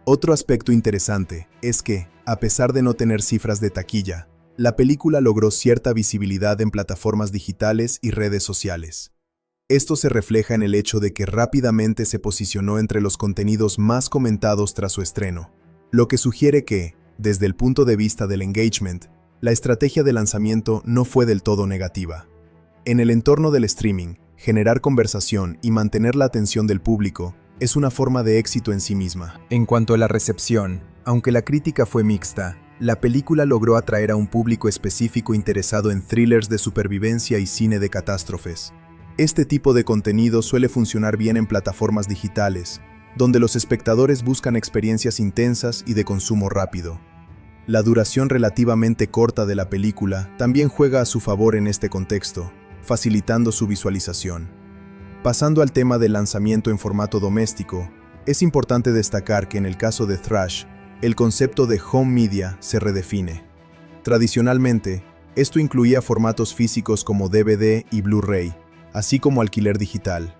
Otro aspecto interesante es que, a pesar de no tener cifras de taquilla, la película logró cierta visibilidad en plataformas digitales y redes sociales. Esto se refleja en el hecho de que rápidamente se posicionó entre los contenidos más comentados tras su estreno, lo que sugiere que, desde el punto de vista del engagement, la estrategia de lanzamiento no fue del todo negativa. En el entorno del streaming, generar conversación y mantener la atención del público es una forma de éxito en sí misma. En cuanto a la recepción, aunque la crítica fue mixta, la película logró atraer a un público específico interesado en thrillers de supervivencia y cine de catástrofes. Este tipo de contenido suele funcionar bien en plataformas digitales, donde los espectadores buscan experiencias intensas y de consumo rápido. La duración relativamente corta de la película también juega a su favor en este contexto, facilitando su visualización. Pasando al tema del lanzamiento en formato doméstico, es importante destacar que en el caso de Thrash, el concepto de home media se redefine. Tradicionalmente, esto incluía formatos físicos como DVD y Blu-ray, así como alquiler digital.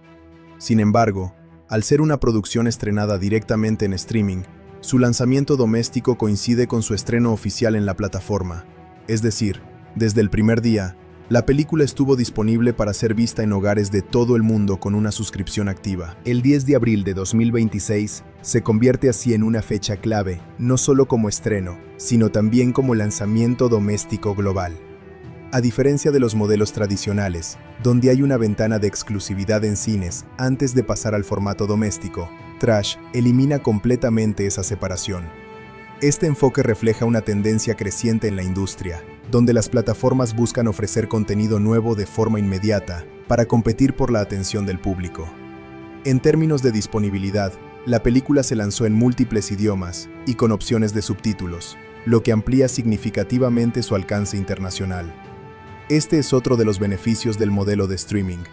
Sin embargo, al ser una producción estrenada directamente en streaming, su lanzamiento doméstico coincide con su estreno oficial en la plataforma. Es decir, desde el primer día, la película estuvo disponible para ser vista en hogares de todo el mundo con una suscripción activa. El 10 de abril de 2026 se convierte así en una fecha clave, no solo como estreno, sino también como lanzamiento doméstico global. A diferencia de los modelos tradicionales, donde hay una ventana de exclusividad en cines antes de pasar al formato doméstico, Thrash elimina completamente esa separación. Este enfoque refleja una tendencia creciente en la industria, donde las plataformas buscan ofrecer contenido nuevo de forma inmediata para competir por la atención del público. En términos de disponibilidad, la película se lanzó en múltiples idiomas y con opciones de subtítulos, lo que amplía significativamente su alcance internacional. Este es otro de los beneficios del modelo de streaming,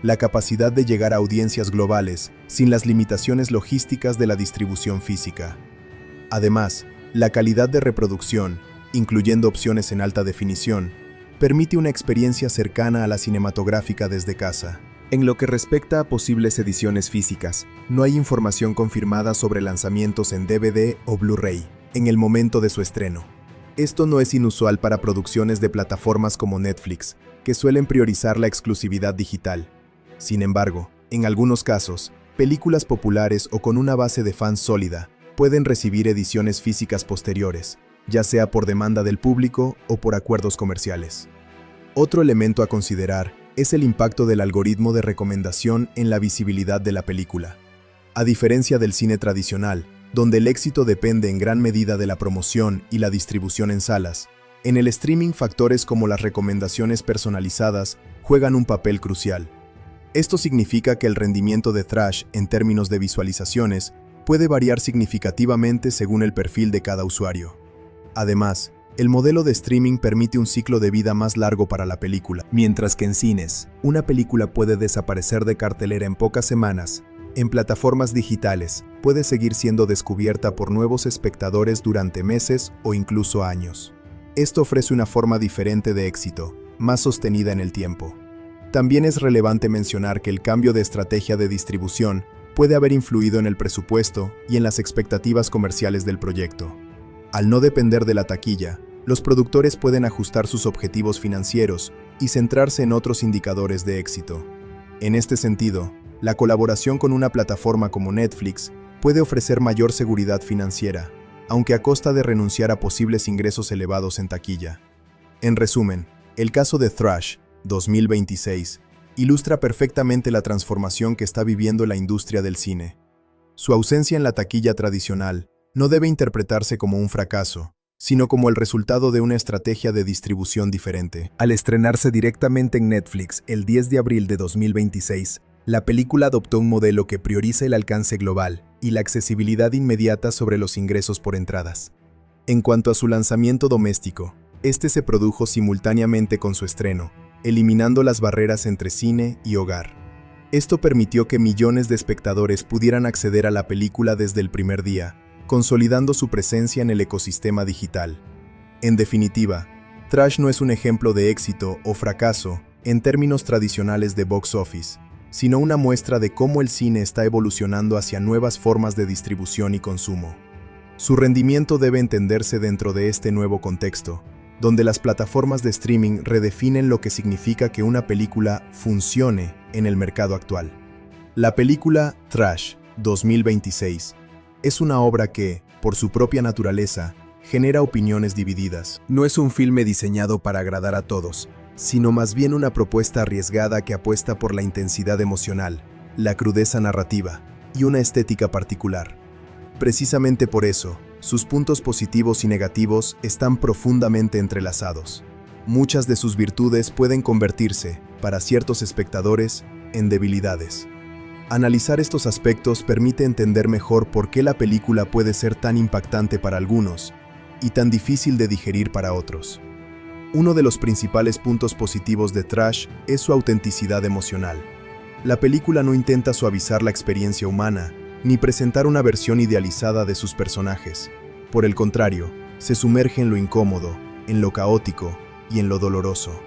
la capacidad de llegar a audiencias globales sin las limitaciones logísticas de la distribución física. Además, la calidad de reproducción, incluyendo opciones en alta definición, permite una experiencia cercana a la cinematográfica desde casa. En lo que respecta a posibles ediciones físicas, no hay información confirmada sobre lanzamientos en DVD o Blu-ray en el momento de su estreno. Esto no es inusual para producciones de plataformas como Netflix, que suelen priorizar la exclusividad digital. Sin embargo, en algunos casos, películas populares o con una base de fans sólida pueden recibir ediciones físicas posteriores, ya sea por demanda del público o por acuerdos comerciales. Otro elemento a considerar es el impacto del algoritmo de recomendación en la visibilidad de la película. A diferencia del cine tradicional, donde el éxito depende en gran medida de la promoción y la distribución en salas, en el streaming factores como las recomendaciones personalizadas juegan un papel crucial. Esto significa que el rendimiento de Thrash en términos de visualizaciones puede variar significativamente según el perfil de cada usuario. Además, el modelo de streaming permite un ciclo de vida más largo para la película, mientras que en cines, una película puede desaparecer de cartelera en pocas semanas. En plataformas digitales, puede seguir siendo descubierta por nuevos espectadores durante meses o incluso años. Esto ofrece una forma diferente de éxito, más sostenida en el tiempo. También es relevante mencionar que el cambio de estrategia de distribución puede haber influido en el presupuesto y en las expectativas comerciales del proyecto. Al no depender de la taquilla, los productores pueden ajustar sus objetivos financieros y centrarse en otros indicadores de éxito. En este sentido, la colaboración con una plataforma como Netflix puede ofrecer mayor seguridad financiera, aunque a costa de renunciar a posibles ingresos elevados en taquilla. En resumen, el caso de Thrash, 2026, ilustra perfectamente la transformación que está viviendo la industria del cine. Su ausencia en la taquilla tradicional no debe interpretarse como un fracaso, sino como el resultado de una estrategia de distribución diferente. Al estrenarse directamente en Netflix el 10 de abril de 2026, la película adoptó un modelo que prioriza el alcance global y la accesibilidad inmediata sobre los ingresos por entradas. En cuanto a su lanzamiento doméstico, este se produjo simultáneamente con su estreno, eliminando las barreras entre cine y hogar. Esto permitió que millones de espectadores pudieran acceder a la película desde el primer día, consolidando su presencia en el ecosistema digital. En definitiva, Thrash no es un ejemplo de éxito o fracaso en términos tradicionales de box office, sino una muestra de cómo el cine está evolucionando hacia nuevas formas de distribución y consumo. Su rendimiento debe entenderse dentro de este nuevo contexto, donde las plataformas de streaming redefinen lo que significa que una película funcione en el mercado actual. La película Thrash, 2026, es una obra que, por su propia naturaleza, genera opiniones divididas. No es un filme diseñado para agradar a todos, sino más bien una propuesta arriesgada que apuesta por la intensidad emocional, la crudeza narrativa y una estética particular. Precisamente por eso, sus puntos positivos y negativos están profundamente entrelazados. Muchas de sus virtudes pueden convertirse, para ciertos espectadores, en debilidades. Analizar estos aspectos permite entender mejor por qué la película puede ser tan impactante para algunos y tan difícil de digerir para otros. Uno de los principales puntos positivos de Thrash es su autenticidad emocional. La película no intenta suavizar la experiencia humana, ni presentar una versión idealizada de sus personajes. Por el contrario, se sumerge en lo incómodo, en lo caótico y en lo doloroso.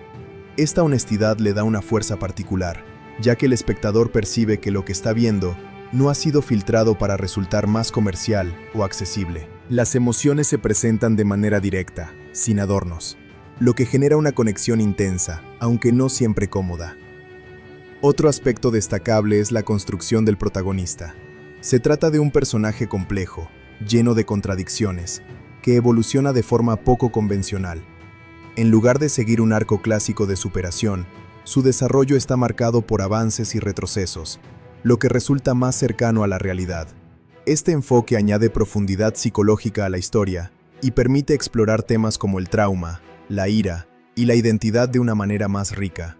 Esta honestidad le da una fuerza particular, ya que el espectador percibe que lo que está viendo no ha sido filtrado para resultar más comercial o accesible. Las emociones se presentan de manera directa, sin adornos, lo que genera una conexión intensa, aunque no siempre cómoda. Otro aspecto destacable es la construcción del protagonista. Se trata de un personaje complejo, lleno de contradicciones, que evoluciona de forma poco convencional. En lugar de seguir un arco clásico de superación, su desarrollo está marcado por avances y retrocesos, lo que resulta más cercano a la realidad. Este enfoque añade profundidad psicológica a la historia y permite explorar temas como el trauma, la ira y la identidad de una manera más rica.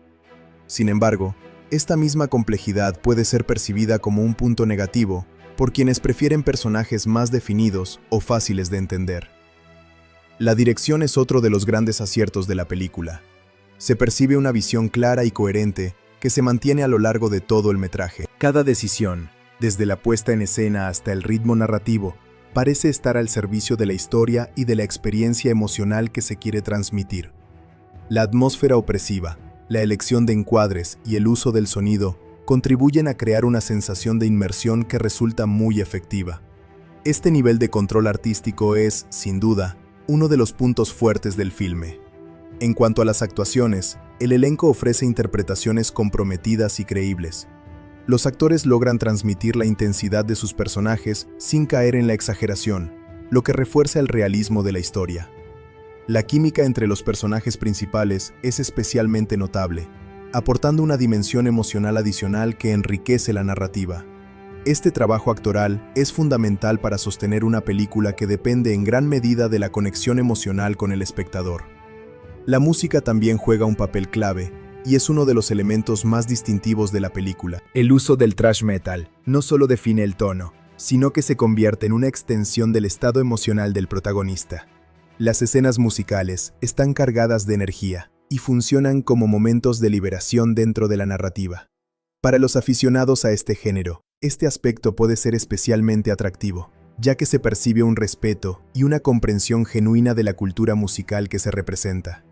Sin embargo, esta misma complejidad puede ser percibida como un punto negativo por quienes prefieren personajes más definidos o fáciles de entender. La dirección es otro de los grandes aciertos de la película. Se percibe una visión clara y coherente que se mantiene a lo largo de todo el metraje. Cada decisión, desde la puesta en escena hasta el ritmo narrativo, parece estar al servicio de la historia y de la experiencia emocional que se quiere transmitir. La atmósfera opresiva, la elección de encuadres y el uso del sonido contribuyen a crear una sensación de inmersión que resulta muy efectiva. Este nivel de control artístico es, sin duda, uno de los puntos fuertes del filme. En cuanto a las actuaciones, el elenco ofrece interpretaciones comprometidas y creíbles. Los actores logran transmitir la intensidad de sus personajes sin caer en la exageración, lo que refuerza el realismo de la historia. La química entre los personajes principales es especialmente notable. aportando una dimensión emocional adicional que enriquece la narrativa. Este trabajo actoral es fundamental para sostener una película que depende en gran medida de la conexión emocional con el espectador. La música también juega un papel clave, y es uno de los elementos más distintivos de la película. El uso del thrash metal no solo define el tono, sino que se convierte en una extensión del estado emocional del protagonista. Las escenas musicales están cargadas de energía y funcionan como momentos de liberación dentro de la narrativa. Para los aficionados a este género, este aspecto puede ser especialmente atractivo, ya que se percibe un respeto y una comprensión genuina de la cultura musical que se representa.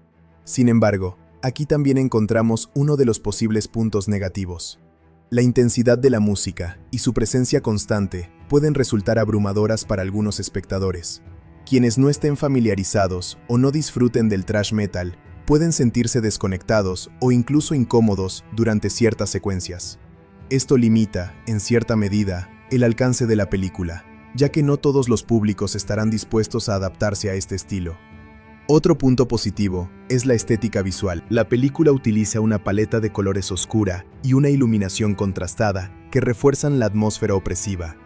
Sin embargo, aquí también encontramos uno de los posibles puntos negativos. La intensidad de la música y su presencia constante pueden resultar abrumadoras para algunos espectadores. Quienes no estén familiarizados o no disfruten del thrash metal pueden sentirse desconectados o incluso incómodos durante ciertas secuencias. Esto limita, en cierta medida, el alcance de la película, ya que no todos los públicos estarán dispuestos a adaptarse a este estilo. Otro punto positivo es la estética visual. La película utiliza una paleta de colores oscura y una iluminación contrastada que refuerzan la atmósfera opresiva.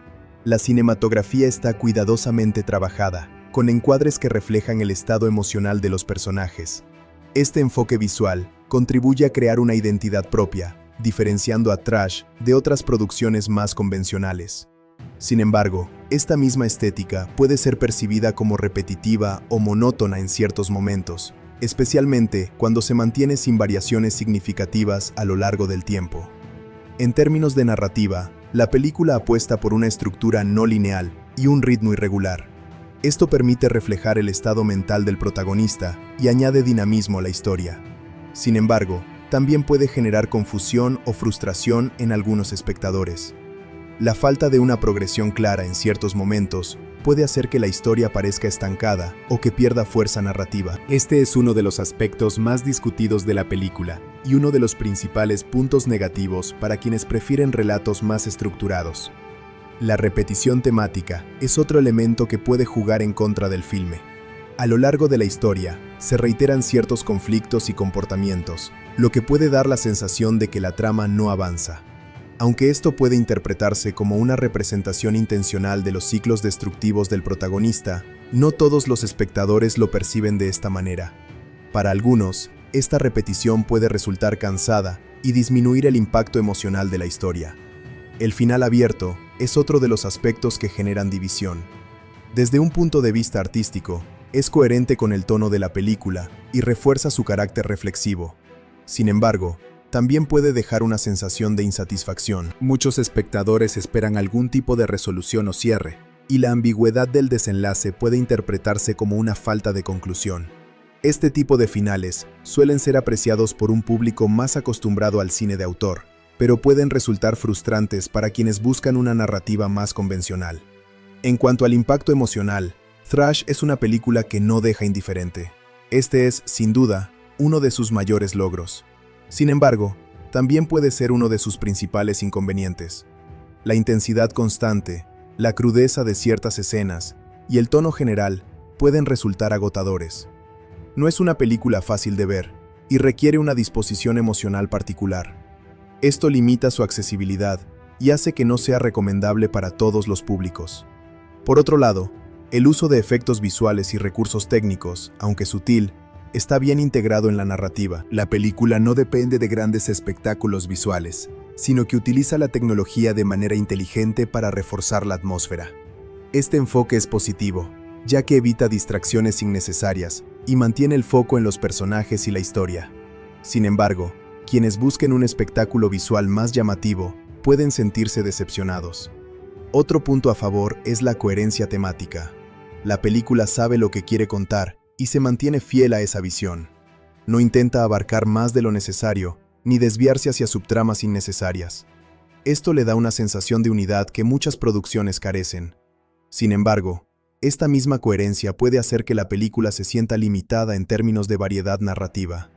La cinematografía está cuidadosamente trabajada, con encuadres que reflejan el estado emocional de los personajes. Este enfoque visual contribuye a crear una identidad propia, diferenciando a thrash de otras producciones más convencionales. Sin embargo, esta misma estética puede ser percibida como repetitiva o monótona en ciertos momentos, especialmente cuando se mantiene sin variaciones significativas a lo largo del tiempo. En términos de narrativa, la película apuesta por una estructura no lineal y un ritmo irregular. Esto permite reflejar el estado mental del protagonista y añade dinamismo a la historia. Sin embargo, también puede generar confusión o frustración en algunos espectadores. La falta de una progresión clara en ciertos momentos puede hacer que la historia parezca estancada o que pierda fuerza narrativa. Este es uno de los aspectos más discutidos de la película y uno de los principales puntos negativos para quienes prefieren relatos más estructurados. La repetición temática es otro elemento que puede jugar en contra del filme. A lo largo de la historia, se reiteran ciertos conflictos y comportamientos, lo que puede dar la sensación de que la trama no avanza. Aunque esto puede interpretarse como una representación intencional de los ciclos destructivos del protagonista, no todos los espectadores lo perciben de esta manera. Para algunos, esta repetición puede resultar cansada y disminuir el impacto emocional de la historia. El final abierto es otro de los aspectos que generan división. Desde un punto de vista artístico, es coherente con el tono de la película y refuerza su carácter reflexivo. Sin embargo, también puede dejar una sensación de insatisfacción. Muchos espectadores esperan algún tipo de resolución o cierre, y la ambigüedad del desenlace puede interpretarse como una falta de conclusión. Este tipo de finales suelen ser apreciados por un público más acostumbrado al cine de autor, pero pueden resultar frustrantes para quienes buscan una narrativa más convencional. En cuanto al impacto emocional, Thrash es una película que no deja indiferente. Este es, sin duda, uno de sus mayores logros. Sin embargo, también puede ser uno de sus principales inconvenientes. La intensidad constante, la crudeza de ciertas escenas y el tono general pueden resultar agotadores. No es una película fácil de ver y requiere una disposición emocional particular. Esto limita su accesibilidad y hace que no sea recomendable para todos los públicos. Por otro lado, el uso de efectos visuales y recursos técnicos, aunque sutil, está bien integrado en la narrativa. La película no depende de grandes espectáculos visuales, sino que utiliza la tecnología de manera inteligente para reforzar la atmósfera. Este enfoque es positivo, ya que evita distracciones innecesarias y mantiene el foco en los personajes y la historia. Sin embargo, quienes busquen un espectáculo visual más llamativo pueden sentirse decepcionados. Otro punto a favor es la coherencia temática. La película sabe lo que quiere contar y se mantiene fiel a esa visión. No intenta abarcar más de lo necesario, ni desviarse hacia subtramas innecesarias. Esto le da una sensación de unidad que muchas producciones carecen. Sin embargo, esta misma coherencia puede hacer que la película se sienta limitada en términos de variedad narrativa.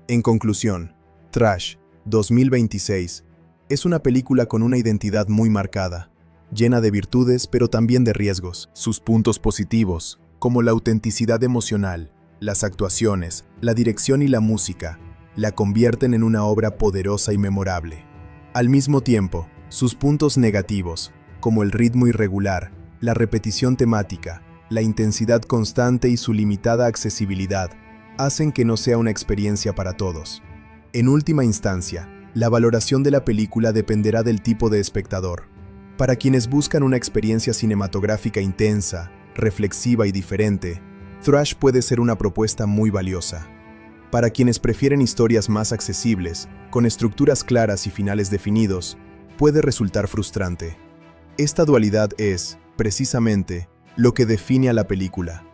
En conclusión, Thrash 2026 es una película con una identidad muy marcada, llena de virtudes pero también de riesgos. Sus puntos positivos, como la autenticidad emocional, las actuaciones, la dirección y la música, la convierten en una obra poderosa y memorable. Al mismo tiempo, sus puntos negativos, como el ritmo irregular, la repetición temática, la intensidad constante y su limitada accesibilidad, hacen que no sea una experiencia para todos. En última instancia, la valoración de la película dependerá del tipo de espectador. Para quienes buscan una experiencia cinematográfica intensa, reflexiva y diferente, Thrash puede ser una propuesta muy valiosa. Para quienes prefieren historias más accesibles, con estructuras claras y finales definidos, puede resultar frustrante. Esta dualidad es, precisamente, lo que define a la película.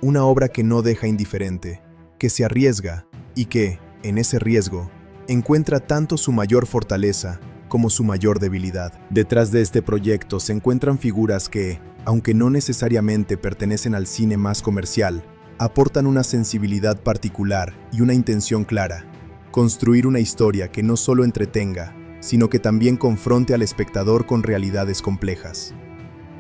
Una obra que no deja indiferente, que se arriesga y que, en ese riesgo, encuentra tanto su mayor fortaleza como su mayor debilidad. Detrás de este proyecto se encuentran figuras que, aunque no necesariamente pertenecen al cine más comercial, aportan una sensibilidad particular y una intención clara: construir una historia que no solo entretenga, sino que también confronte al espectador con realidades complejas.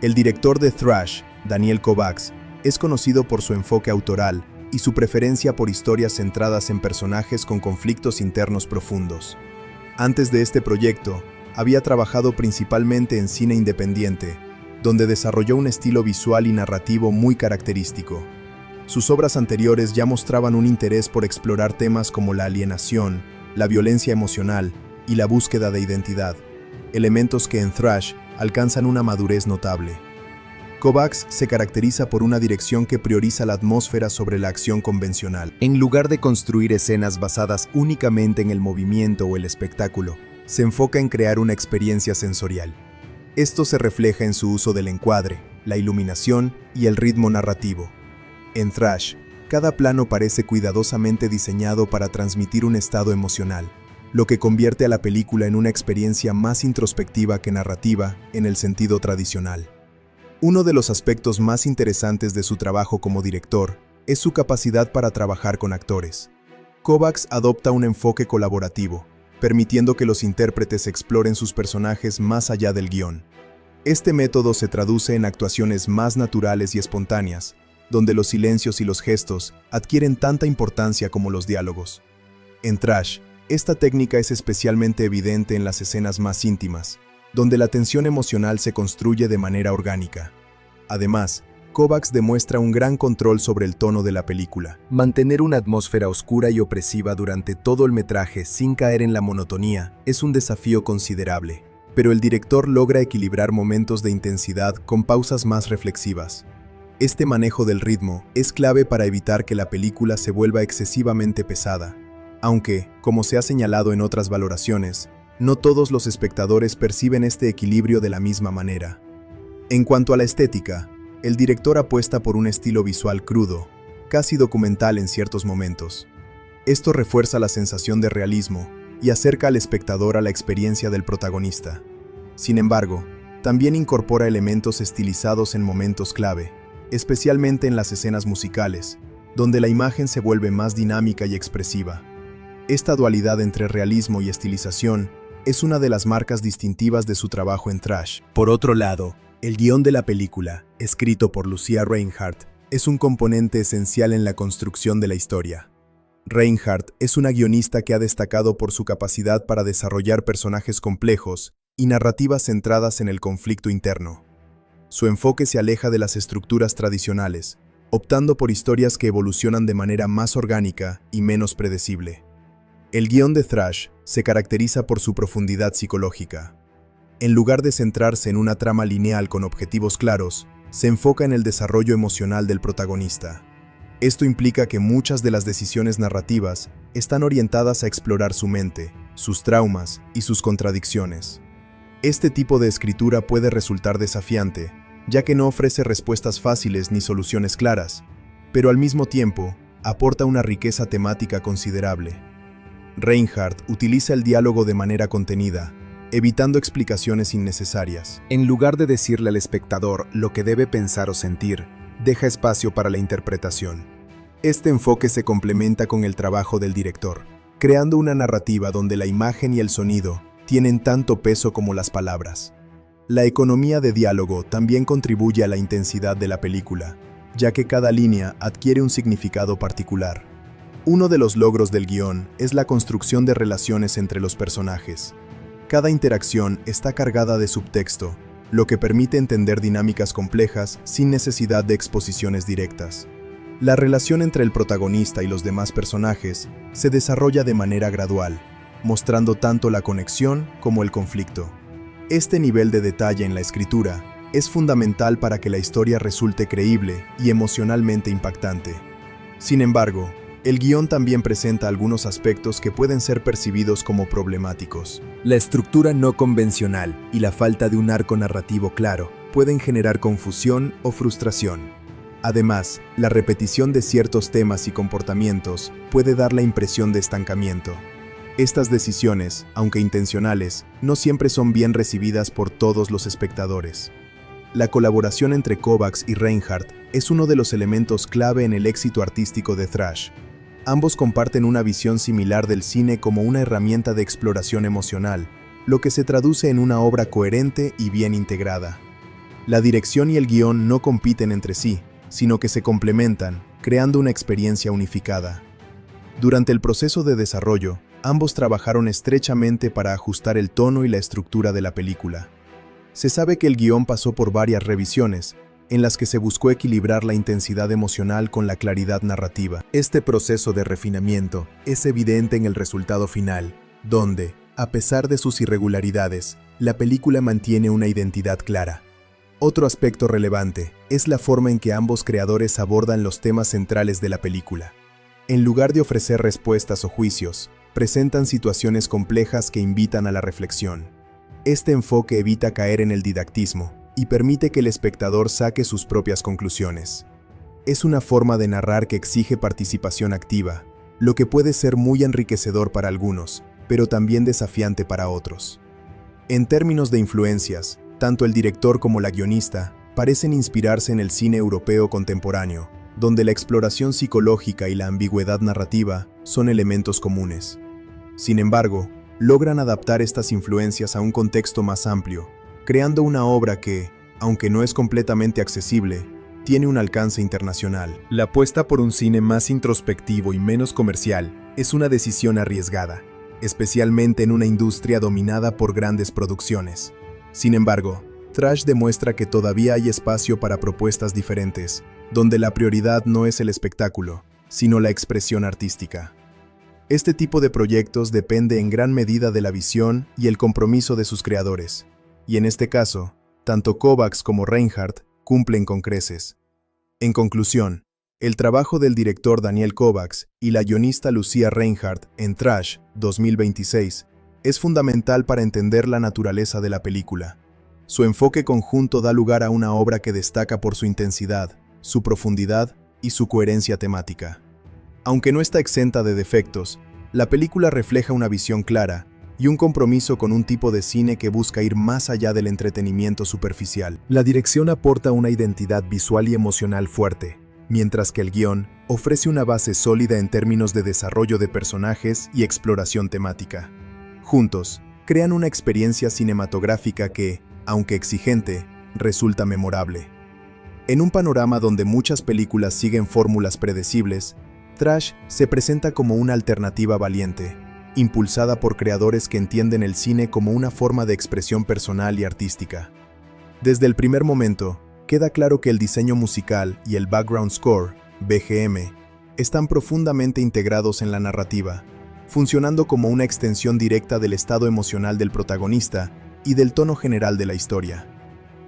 El director de Thrash, Daniel Kovacs, es conocido por su enfoque autoral y su preferencia por historias centradas en personajes con conflictos internos profundos. Antes de este proyecto, había trabajado principalmente en cine independiente, donde desarrolló un estilo visual y narrativo muy característico. Sus obras anteriores ya mostraban un interés por explorar temas como la alienación, la violencia emocional y la búsqueda de identidad, elementos que en Thrash alcanzan una madurez notable. Kovacs se caracteriza por una dirección que prioriza la atmósfera sobre la acción convencional. En lugar de construir escenas basadas únicamente en el movimiento o el espectáculo, se enfoca en crear una experiencia sensorial. Esto se refleja en su uso del encuadre, la iluminación y el ritmo narrativo. En Thrash, cada plano parece cuidadosamente diseñado para transmitir un estado emocional, lo que convierte a la película en una experiencia más introspectiva que narrativa en el sentido tradicional. Uno de los aspectos más interesantes de su trabajo como director es su capacidad para trabajar con actores. Kovacs adopta un enfoque colaborativo, permitiendo que los intérpretes exploren sus personajes más allá del guión. Este método se traduce en actuaciones más naturales y espontáneas, donde los silencios y los gestos adquieren tanta importancia como los diálogos. En Thrash, esta técnica es especialmente evidente en las escenas más íntimas, donde la tensión emocional se construye de manera orgánica. Además, Kovacs demuestra un gran control sobre el tono de la película. Mantener una atmósfera oscura y opresiva durante todo el metraje sin caer en la monotonía es un desafío considerable, pero el director logra equilibrar momentos de intensidad con pausas más reflexivas. Este manejo del ritmo es clave para evitar que la película se vuelva excesivamente pesada, aunque, como se ha señalado en otras valoraciones, no todos los espectadores perciben este equilibrio de la misma manera. En cuanto a la estética, el director apuesta por un estilo visual crudo, casi documental en ciertos momentos. Esto refuerza la sensación de realismo y acerca al espectador a la experiencia del protagonista. Sin embargo, también incorpora elementos estilizados en momentos clave, especialmente en las escenas musicales, donde la imagen se vuelve más dinámica y expresiva. Esta dualidad entre realismo y estilización es una de las marcas distintivas de su trabajo en Thrash. Por otro lado, el guión de la película, escrito por Lucia Reinhardt, es un componente esencial en la construcción de la historia. Reinhardt es una guionista que ha destacado por su capacidad para desarrollar personajes complejos y narrativas centradas en el conflicto interno. Su enfoque se aleja de las estructuras tradicionales, optando por historias que evolucionan de manera más orgánica y menos predecible. El guión de Thrash se caracteriza por su profundidad psicológica. En lugar de centrarse en una trama lineal con objetivos claros, se enfoca en el desarrollo emocional del protagonista. Esto implica que muchas de las decisiones narrativas están orientadas a explorar su mente, sus traumas y sus contradicciones. Este tipo de escritura puede resultar desafiante, ya que no ofrece respuestas fáciles ni soluciones claras, pero al mismo tiempo aporta una riqueza temática considerable. Reinhardt utiliza el diálogo de manera contenida, evitando explicaciones innecesarias. En lugar de decirle al espectador lo que debe pensar o sentir, deja espacio para la interpretación. Este enfoque se complementa con el trabajo del director, creando una narrativa donde la imagen y el sonido tienen tanto peso como las palabras. La economía de diálogo también contribuye a la intensidad de la película, ya que cada línea adquiere un significado particular. Uno de los logros del guión es la construcción de relaciones entre los personajes. Cada interacción está cargada de subtexto, lo que permite entender dinámicas complejas sin necesidad de exposiciones directas. La relación entre el protagonista y los demás personajes se desarrolla de manera gradual, mostrando tanto la conexión como el conflicto. Este nivel de detalle en la escritura es fundamental para que la historia resulte creíble y emocionalmente impactante. Sin embargo, el guión también presenta algunos aspectos que pueden ser percibidos como problemáticos. La estructura no convencional y la falta de un arco narrativo claro pueden generar confusión o frustración. Además, la repetición de ciertos temas y comportamientos puede dar la impresión de estancamiento. Estas decisiones, aunque intencionales, no siempre son bien recibidas por todos los espectadores. La colaboración entre Kovacs y Reinhardt es uno de los elementos clave en el éxito artístico de Thrash. Ambos comparten una visión similar del cine como una herramienta de exploración emocional, lo que se traduce en una obra coherente y bien integrada. La dirección y el guión no compiten entre sí, sino que se complementan, creando una experiencia unificada. Durante el proceso de desarrollo, ambos trabajaron estrechamente para ajustar el tono y la estructura de la película. Se sabe que el guión pasó por varias revisiones, en las que se buscó equilibrar la intensidad emocional con la claridad narrativa. Este proceso de refinamiento es evidente en el resultado final, donde, a pesar de sus irregularidades, la película mantiene una identidad clara. Otro aspecto relevante es la forma en que ambos creadores abordan los temas centrales de la película. En lugar de ofrecer respuestas o juicios, presentan situaciones complejas que invitan a la reflexión. Este enfoque evita caer en el didactismo y permite que el espectador saque sus propias conclusiones. Es una forma de narrar que exige participación activa, lo que puede ser muy enriquecedor para algunos, pero también desafiante para otros. En términos de influencias, tanto el director como la guionista parecen inspirarse en el cine europeo contemporáneo, donde la exploración psicológica y la ambigüedad narrativa son elementos comunes. Sin embargo, logran adaptar estas influencias a un contexto más amplio, creando una obra que, aunque no es completamente accesible, tiene un alcance internacional. La apuesta por un cine más introspectivo y menos comercial es una decisión arriesgada, especialmente en una industria dominada por grandes producciones. Sin embargo, Thrash demuestra que todavía hay espacio para propuestas diferentes, donde la prioridad no es el espectáculo, sino la expresión artística. Este tipo de proyectos depende en gran medida de la visión y el compromiso de sus creadores, y en este caso, tanto Kovacs como Reinhardt cumplen con creces. En conclusión, el trabajo del director Daniel Kovacs y la guionista Lucia Reinhardt en Thrash 2026 es fundamental para entender la naturaleza de la película. Su enfoque conjunto da lugar a una obra que destaca por su intensidad, su profundidad y su coherencia temática. Aunque no está exenta de defectos, la película refleja una visión clara y un compromiso con un tipo de cine que busca ir más allá del entretenimiento superficial. La dirección aporta una identidad visual y emocional fuerte, mientras que el guión ofrece una base sólida en términos de desarrollo de personajes y exploración temática. Juntos, crean una experiencia cinematográfica que, aunque exigente, resulta memorable. En un panorama donde muchas películas siguen fórmulas predecibles, Thrash se presenta como una alternativa valiente, impulsada por creadores que entienden el cine como una forma de expresión personal y artística. Desde el primer momento, queda claro que el diseño musical y el background score, BGM, están profundamente integrados en la narrativa, funcionando como una extensión directa del estado emocional del protagonista y del tono general de la historia.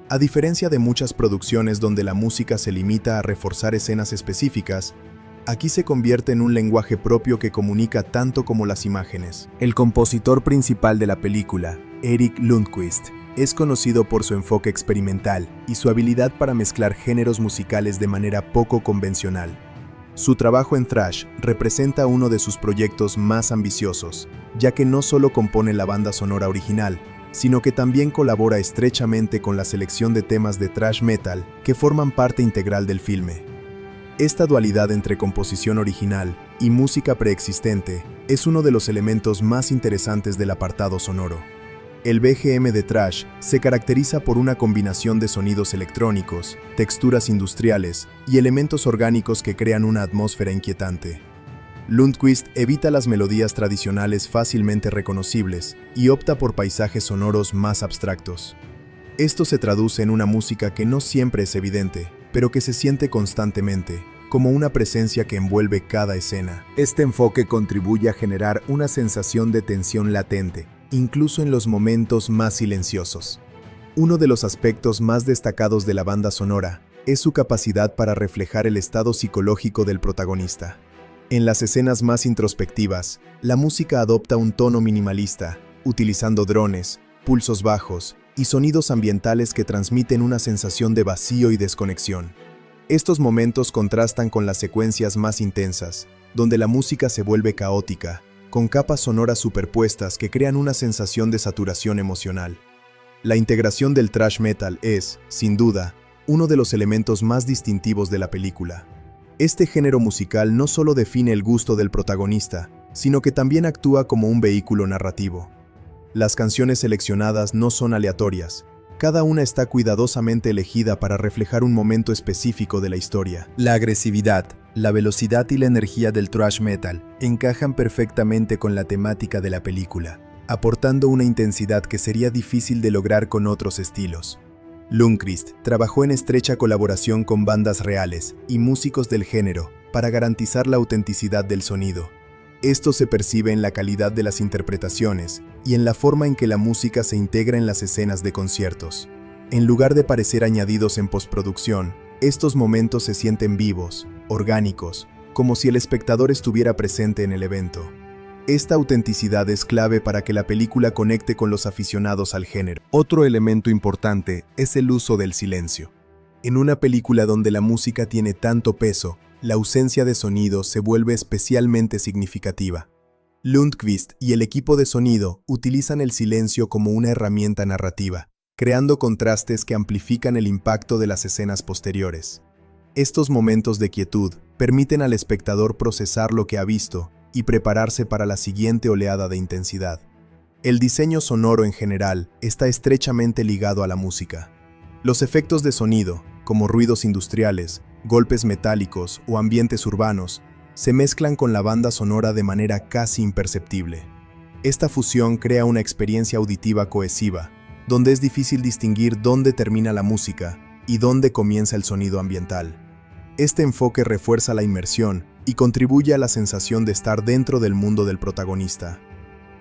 A diferencia de muchas producciones donde la música se limita a reforzar escenas específicas, aquí se convierte en un lenguaje propio que comunica tanto como las imágenes. El compositor principal de la película, Erik Lundquist, es conocido por su enfoque experimental y su habilidad para mezclar géneros musicales de manera poco convencional. Su trabajo en Thrash representa uno de sus proyectos más ambiciosos, ya que no solo compone la banda sonora original, sino que también colabora estrechamente con la selección de temas de thrash metal que forman parte integral del filme. Esta dualidad entre composición original y música preexistente es uno de los elementos más interesantes del apartado sonoro. El BGM de Thrash se caracteriza por una combinación de sonidos electrónicos, texturas industriales y elementos orgánicos que crean una atmósfera inquietante. Lundqvist evita las melodías tradicionales fácilmente reconocibles y opta por paisajes sonoros más abstractos. Esto se traduce en una música que no siempre es evidente, pero que se siente constantemente, como una presencia que envuelve cada escena. Este enfoque contribuye a generar una sensación de tensión latente, incluso en los momentos más silenciosos. Uno de los aspectos más destacados de la banda sonora es su capacidad para reflejar el estado psicológico del protagonista. En las escenas más introspectivas, la música adopta un tono minimalista, utilizando drones, pulsos bajos y sonidos ambientales que transmiten una sensación de vacío y desconexión. Estos momentos contrastan con las secuencias más intensas, donde la música se vuelve caótica, con capas sonoras superpuestas que crean una sensación de saturación emocional. La integración del thrash metal es, sin duda, uno de los elementos más distintivos de la película. Este género musical no solo define el gusto del protagonista, sino que también actúa como un vehículo narrativo. Las canciones seleccionadas no son aleatorias, cada una está cuidadosamente elegida para reflejar un momento específico de la historia. La agresividad, la velocidad y la energía del thrash metal encajan perfectamente con la temática de la película, aportando una intensidad que sería difícil de lograr con otros estilos. Lundqvist trabajó en estrecha colaboración con bandas reales y músicos del género para garantizar la autenticidad del sonido. Esto se percibe en la calidad de las interpretaciones y en la forma en que la música se integra en las escenas de conciertos. En lugar de parecer añadidos en postproducción, estos momentos se sienten vivos, orgánicos, como si el espectador estuviera presente en el evento. Esta autenticidad es clave para que la película conecte con los aficionados al género. Otro elemento importante es el uso del silencio. En una película donde la música tiene tanto peso, la ausencia de sonido se vuelve especialmente significativa. Lundqvist y el equipo de sonido utilizan el silencio como una herramienta narrativa, creando contrastes que amplifican el impacto de las escenas posteriores. Estos momentos de quietud permiten al espectador procesar lo que ha visto y prepararse para la siguiente oleada de intensidad. El diseño sonoro en general está estrechamente ligado a la música. Los efectos de sonido, como ruidos industriales, golpes metálicos o ambientes urbanos, se mezclan con la banda sonora de manera casi imperceptible. Esta fusión crea una experiencia auditiva cohesiva, donde es difícil distinguir dónde termina la música y dónde comienza el sonido ambiental. Este enfoque refuerza la inmersión y contribuye a la sensación de estar dentro del mundo del protagonista.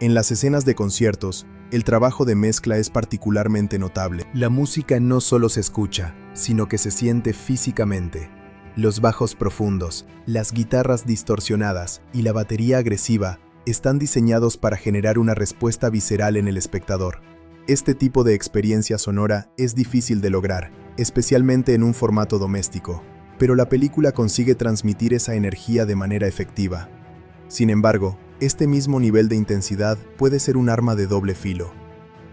En las escenas de conciertos, el trabajo de mezcla es particularmente notable. La música no solo se escucha, sino que se siente físicamente. Los bajos profundos, las guitarras distorsionadas y la batería agresiva están diseñados para generar una respuesta visceral en el espectador. Este tipo de experiencia sonora es difícil de lograr, especialmente en un formato doméstico, pero la película consigue transmitir esa energía de manera efectiva. Sin embargo, este mismo nivel de intensidad puede ser un arma de doble filo.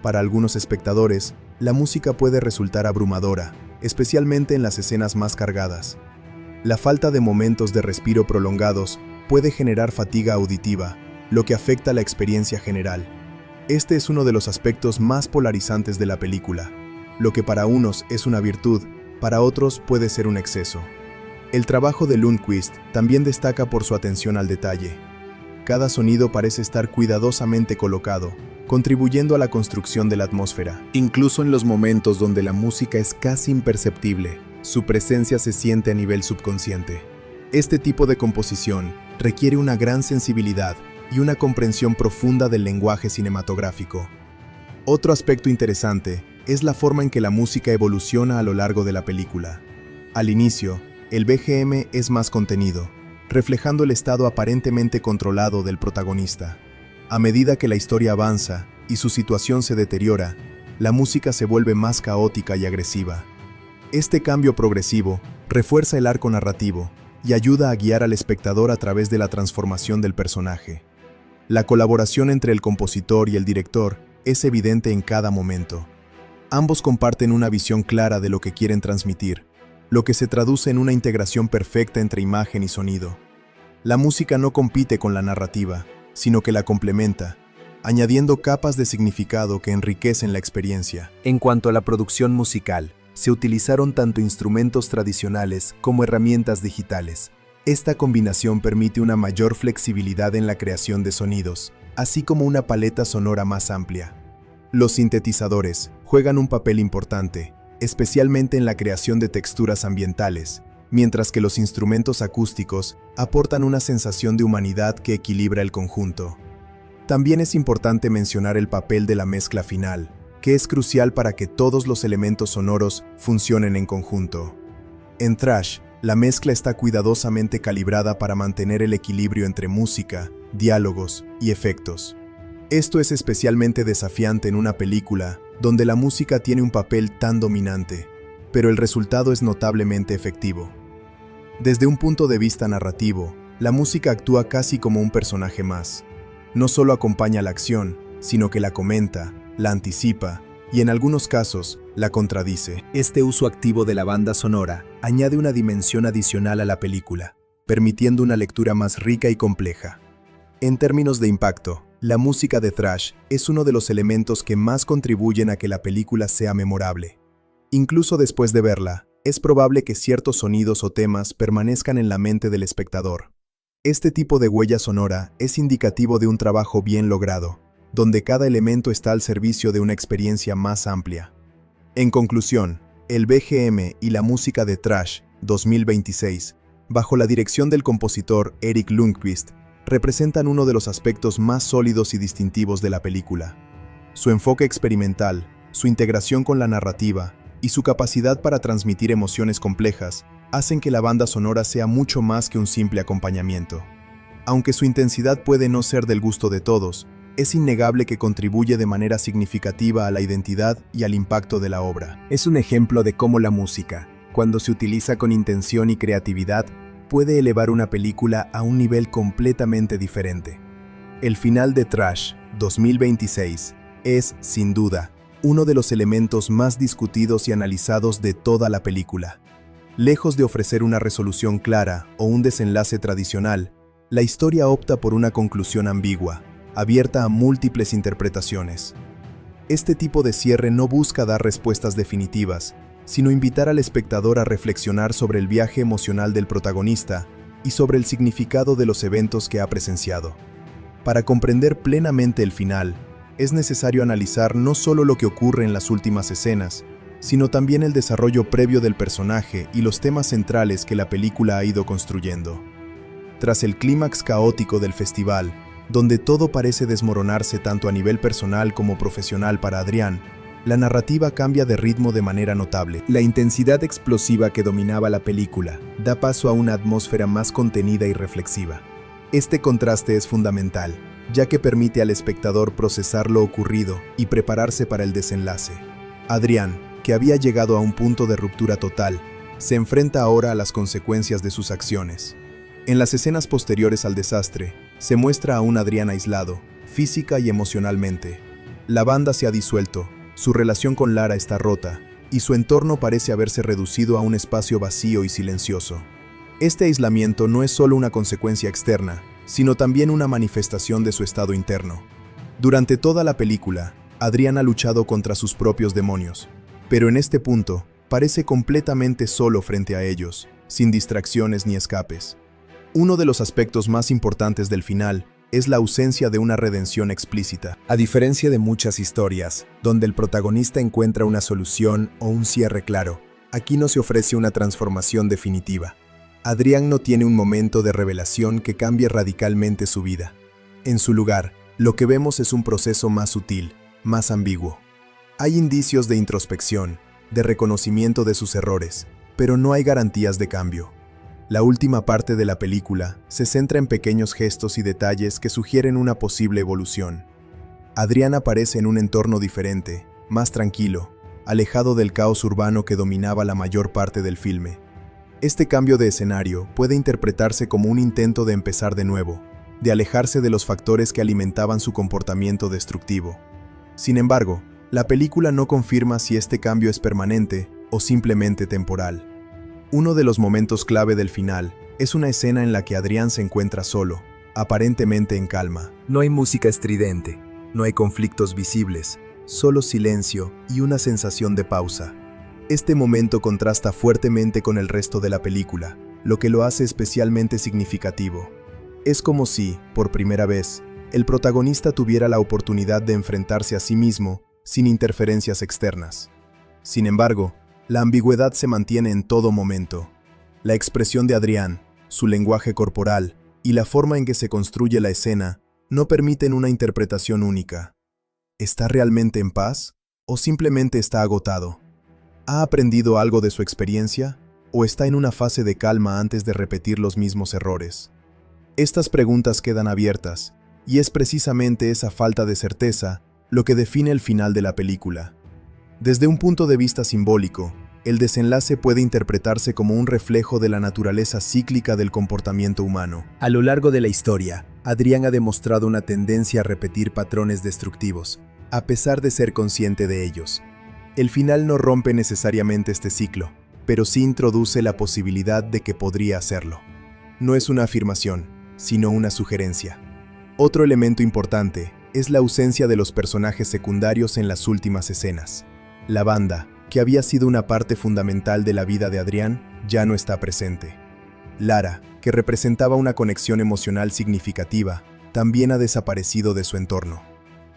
Para algunos espectadores, la música puede resultar abrumadora, especialmente en las escenas más cargadas. La falta de momentos de respiro prolongados puede generar fatiga auditiva, lo que afecta la experiencia general. Este es uno de los aspectos más polarizantes de la película. Lo que para unos es una virtud, para otros puede ser un exceso. El trabajo de Lundqvist también destaca por su atención al detalle. Cada sonido parece estar cuidadosamente colocado, contribuyendo a la construcción de la atmósfera. Incluso en los momentos donde la música es casi imperceptible, su presencia se siente a nivel subconsciente. Este tipo de composición requiere una gran sensibilidad y una comprensión profunda del lenguaje cinematográfico. Otro aspecto interesante es la forma en que la música evoluciona a lo largo de la película. Al inicio, el BGM es más contenido, reflejando el estado aparentemente controlado del protagonista. A medida que la historia avanza y su situación se deteriora, la música se vuelve más caótica y agresiva. Este cambio progresivo refuerza el arco narrativo y ayuda a guiar al espectador a través de la transformación del personaje. La colaboración entre el compositor y el director es evidente en cada momento. Ambos comparten una visión clara de lo que quieren transmitir, lo que se traduce en una integración perfecta entre imagen y sonido. La música no compite con la narrativa, sino que la complementa, añadiendo capas de significado que enriquecen la experiencia. En cuanto a la producción musical, se utilizaron tanto instrumentos tradicionales como herramientas digitales. Esta combinación permite una mayor flexibilidad en la creación de sonidos, así como una paleta sonora más amplia. Los sintetizadores juegan un papel importante, especialmente en la creación de texturas ambientales, mientras que los instrumentos acústicos aportan una sensación de humanidad que equilibra el conjunto. También es importante mencionar el papel de la mezcla final, que es crucial para que todos los elementos sonoros funcionen en conjunto. En Thrash, la mezcla está cuidadosamente calibrada para mantener el equilibrio entre música, diálogos y efectos. Esto es especialmente desafiante en una película donde la música tiene un papel tan dominante, pero el resultado es notablemente efectivo. Desde un punto de vista narrativo, la música actúa casi como un personaje más. No solo acompaña la acción, sino que la comenta, la anticipa y en algunos casos la contradice. Este uso activo de la banda sonora añade una dimensión adicional a la película, permitiendo una lectura más rica y compleja. En términos de impacto, la música de Thrash es uno de los elementos que más contribuyen a que la película sea memorable. Incluso después de verla, es probable que ciertos sonidos o temas permanezcan en la mente del espectador. Este tipo de huella sonora es indicativo de un trabajo bien logrado, donde cada elemento está al servicio de una experiencia más amplia. En conclusión, el BGM y la música de Thrash 2026, bajo la dirección del compositor Erik Lundqvist, representan uno de los aspectos más sólidos y distintivos de la película. Su enfoque experimental, su integración con la narrativa y su capacidad para transmitir emociones complejas hacen que la banda sonora sea mucho más que un simple acompañamiento. Aunque su intensidad puede no ser del gusto de todos, es innegable que contribuye de manera significativa a la identidad y al impacto de la obra. Es un ejemplo de cómo la música, cuando se utiliza con intención y creatividad, puede elevar una película a un nivel completamente diferente. El final de Thrash 2026 es, sin duda, uno de los elementos más discutidos y analizados de toda la película. Lejos de ofrecer una resolución clara o un desenlace tradicional, la historia opta por una conclusión ambigua, abierta a múltiples interpretaciones. Este tipo de cierre no busca dar respuestas definitivas, sino invitar al espectador a reflexionar sobre el viaje emocional del protagonista y sobre el significado de los eventos que ha presenciado. Para comprender plenamente el final, es necesario analizar no solo lo que ocurre en las últimas escenas, sino también el desarrollo previo del personaje y los temas centrales que la película ha ido construyendo. Tras el clímax caótico del festival, donde todo parece desmoronarse tanto a nivel personal como profesional para Adrián, la narrativa cambia de ritmo de manera notable. La intensidad explosiva que dominaba la película da paso a una atmósfera más contenida y reflexiva. Este contraste es fundamental, ya que permite al espectador procesar lo ocurrido y prepararse para el desenlace. Adrián, que había llegado a un punto de ruptura total, se enfrenta ahora a las consecuencias de sus acciones. En las escenas posteriores al desastre, se muestra a un Adrián aislado, física y emocionalmente. La banda se ha disuelto, su relación con Lara está rota, y su entorno parece haberse reducido a un espacio vacío y silencioso. Este aislamiento no es solo una consecuencia externa, sino también una manifestación de su estado interno. Durante toda la película, Adrián ha luchado contra sus propios demonios, pero en este punto, parece completamente solo frente a ellos, sin distracciones ni escapes. Uno de los aspectos más importantes del final es la ausencia de una redención explícita. A diferencia de muchas historias, donde el protagonista encuentra una solución o un cierre claro, aquí no se ofrece una transformación definitiva. Adrián no tiene un momento de revelación que cambie radicalmente su vida. En su lugar, lo que vemos es un proceso más sutil, más ambiguo. Hay indicios de introspección, de reconocimiento de sus errores, pero no hay garantías de cambio. La última parte de la película se centra en pequeños gestos y detalles que sugieren una posible evolución. Adrián aparece en un entorno diferente, más tranquilo, alejado del caos urbano que dominaba la mayor parte del filme. Este cambio de escenario puede interpretarse como un intento de empezar de nuevo, de alejarse de los factores que alimentaban su comportamiento destructivo. Sin embargo, la película no confirma si este cambio es permanente o simplemente temporal. Uno de los momentos clave del final es una escena en la que Adrián se encuentra solo, aparentemente en calma. No hay música estridente, no hay conflictos visibles, solo silencio y una sensación de pausa. Este momento contrasta fuertemente con el resto de la película, lo que lo hace especialmente significativo. Es como si, por primera vez, el protagonista tuviera la oportunidad de enfrentarse a sí mismo sin interferencias externas. Sin embargo, la ambigüedad se mantiene en todo momento. La expresión de Adrián, su lenguaje corporal y la forma en que se construye la escena no permiten una interpretación única. ¿Está realmente en paz o simplemente está agotado? ¿Ha aprendido algo de su experiencia o está en una fase de calma antes de repetir los mismos errores? Estas preguntas quedan abiertas, y es precisamente esa falta de certeza lo que define el final de la película. Desde un punto de vista simbólico, el desenlace puede interpretarse como un reflejo de la naturaleza cíclica del comportamiento humano. A lo largo de la historia, Adrián ha demostrado una tendencia a repetir patrones destructivos, a pesar de ser consciente de ellos. El final no rompe necesariamente este ciclo, pero sí introduce la posibilidad de que podría hacerlo. No es una afirmación, sino una sugerencia. Otro elemento importante es la ausencia de los personajes secundarios en las últimas escenas. La banda, que había sido una parte fundamental de la vida de Adrián, ya no está presente. Lara, que representaba una conexión emocional significativa, también ha desaparecido de su entorno.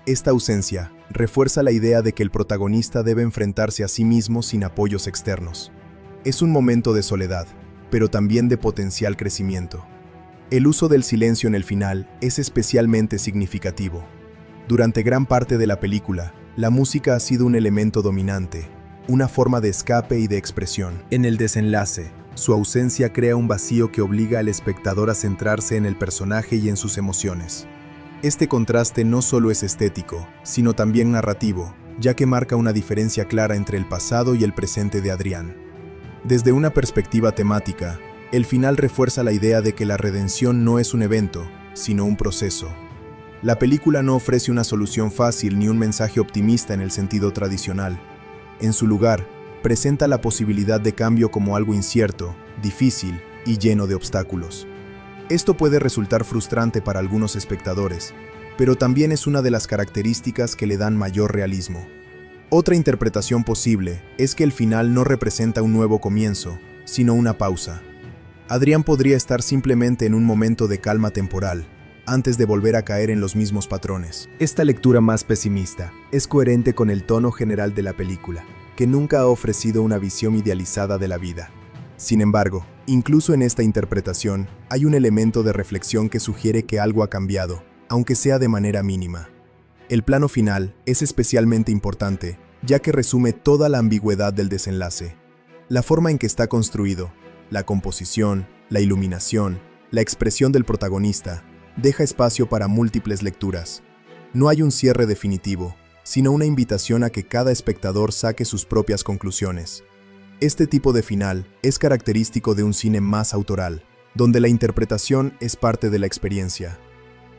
Esta ausencia refuerza la idea de que el protagonista debe enfrentarse a sí mismo sin apoyos externos. Es un momento de soledad, pero también de potencial crecimiento. El uso del silencio en el final es especialmente significativo. Durante gran parte de la película, la música ha sido un elemento dominante, una forma de escape y de expresión. En el desenlace, su ausencia crea un vacío que obliga al espectador a centrarse en el personaje y en sus emociones. Este contraste no solo es estético, sino también narrativo, ya que marca una diferencia clara entre el pasado y el presente de Adrián. Desde una perspectiva temática, el final refuerza la idea de que la redención no es un evento, sino un proceso. La película no ofrece una solución fácil ni un mensaje optimista en el sentido tradicional. En su lugar, presenta la posibilidad de cambio como algo incierto, difícil y lleno de obstáculos. Esto puede resultar frustrante para algunos espectadores, pero también es una de las características que le dan mayor realismo. Otra interpretación posible es que el final no representa un nuevo comienzo, sino una pausa. Adrián podría estar simplemente en un momento de calma temporal, antes de volver a caer en los mismos patrones. Esta lectura más pesimista es coherente con el tono general de la película, que nunca ha ofrecido una visión idealizada de la vida. Sin embargo, incluso en esta interpretación, hay un elemento de reflexión que sugiere que algo ha cambiado, aunque sea de manera mínima. El plano final es especialmente importante, ya que resume toda la ambigüedad del desenlace. La forma en que está construido, la composición, la iluminación, la expresión del protagonista, deja espacio para múltiples lecturas. No hay un cierre definitivo, sino una invitación a que cada espectador saque sus propias conclusiones. Este tipo de final es característico de un cine más autoral, donde la interpretación es parte de la experiencia.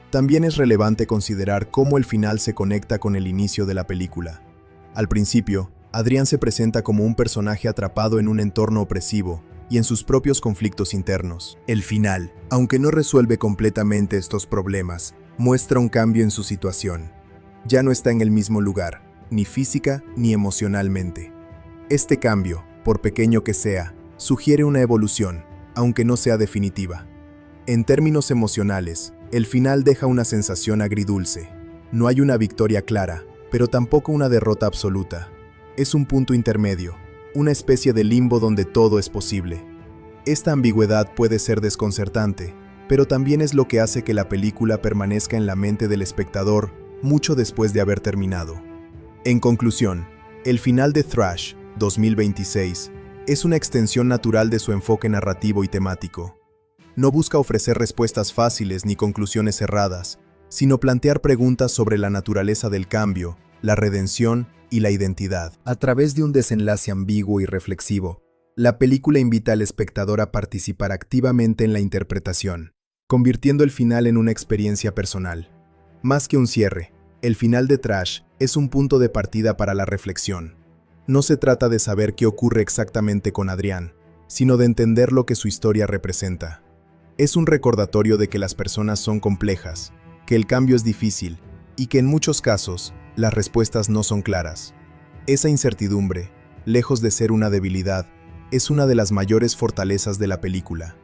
También es relevante considerar cómo el final se conecta con el inicio de la película. Al principio, Adrián se presenta como un personaje atrapado en un entorno opresivo y en sus propios conflictos internos. El final, aunque no resuelve completamente estos problemas, muestra un cambio en su situación. Ya no está en el mismo lugar, ni física ni emocionalmente. Este cambio, por pequeño que sea, sugiere una evolución, aunque no sea definitiva. En términos emocionales, el final deja una sensación agridulce. No hay una victoria clara, pero tampoco una derrota absoluta. Es un punto intermedio, una especie de limbo donde todo es posible. Esta ambigüedad puede ser desconcertante, pero también es lo que hace que la película permanezca en la mente del espectador mucho después de haber terminado. En conclusión, el final de Thrash, 2026, es una extensión natural de su enfoque narrativo y temático. No busca ofrecer respuestas fáciles ni conclusiones cerradas, sino plantear preguntas sobre la naturaleza del cambio, la redención y la identidad. A través de un desenlace ambiguo y reflexivo, la película invita al espectador a participar activamente en la interpretación, convirtiendo el final en una experiencia personal. Más que un cierre, el final de Thrash es un punto de partida para la reflexión. No se trata de saber qué ocurre exactamente con Adrián, sino de entender lo que su historia representa. Es un recordatorio de que las personas son complejas, que el cambio es difícil y que en muchos casos las respuestas no son claras. Esa incertidumbre, lejos de ser una debilidad, es una de las mayores fortalezas de la película.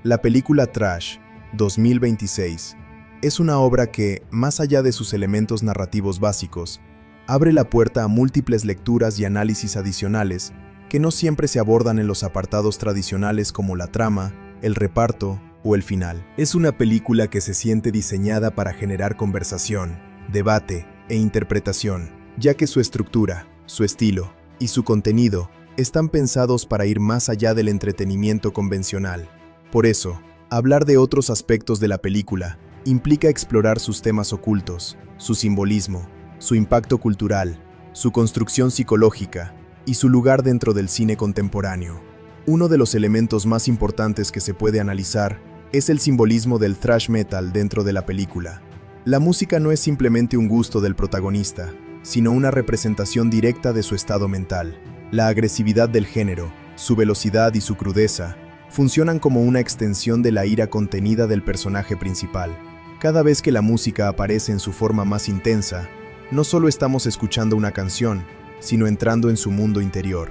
La película Trash, 2026, es una obra que, más allá de sus elementos narrativos básicos, abre la puerta a múltiples lecturas y análisis adicionales que no siempre se abordan en los apartados tradicionales como la trama, el reparto o el final. Es una película que se siente diseñada para generar conversación, debate e interpretación, ya que su estructura, su estilo y su contenido están pensados para ir más allá del entretenimiento convencional. Por eso, hablar de otros aspectos de la película implica explorar sus temas ocultos, su simbolismo, su impacto cultural, su construcción psicológica y su lugar dentro del cine contemporáneo. Uno de los elementos más importantes que se puede analizar es el simbolismo del thrash metal dentro de la película. La música no es simplemente un gusto del protagonista, sino una representación directa de su estado mental. La agresividad del género, su velocidad y su crudeza funcionan como una extensión de la ira contenida del personaje principal. Cada vez que la música aparece en su forma más intensa, no solo estamos escuchando una canción, sino entrando en su mundo interior.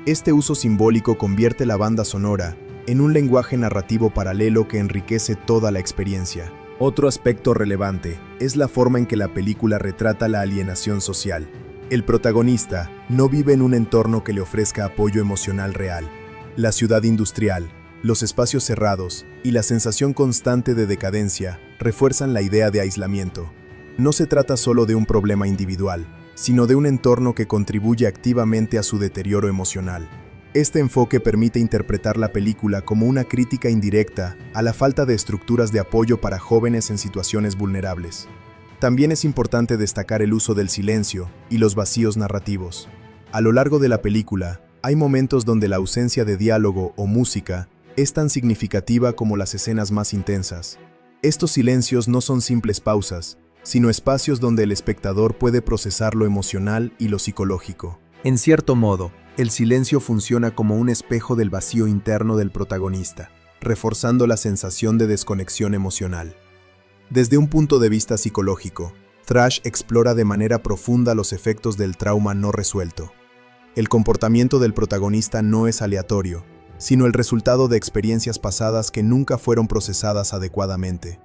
Este uso simbólico convierte la banda sonora en un lenguaje narrativo paralelo que enriquece toda la experiencia. Otro aspecto relevante es la forma en que la película retrata la alienación social. El protagonista no vive en un entorno que le ofrezca apoyo emocional real. La ciudad industrial, los espacios cerrados y la sensación constante de decadencia refuerzan la idea de aislamiento. No se trata solo de un problema individual, sino de un entorno que contribuye activamente a su deterioro emocional. Este enfoque permite interpretar la película como una crítica indirecta a la falta de estructuras de apoyo para jóvenes en situaciones vulnerables. También es importante destacar el uso del silencio y los vacíos narrativos. A lo largo de la película, hay momentos donde la ausencia de diálogo o música es tan significativa como las escenas más intensas. Estos silencios no son simples pausas, sino espacios donde el espectador puede procesar lo emocional y lo psicológico. En cierto modo, el silencio funciona como un espejo del vacío interno del protagonista, reforzando la sensación de desconexión emocional. Desde un punto de vista psicológico, Thrash explora de manera profunda los efectos del trauma no resuelto. El comportamiento del protagonista no es aleatorio, sino el resultado de experiencias pasadas que nunca fueron procesadas adecuadamente.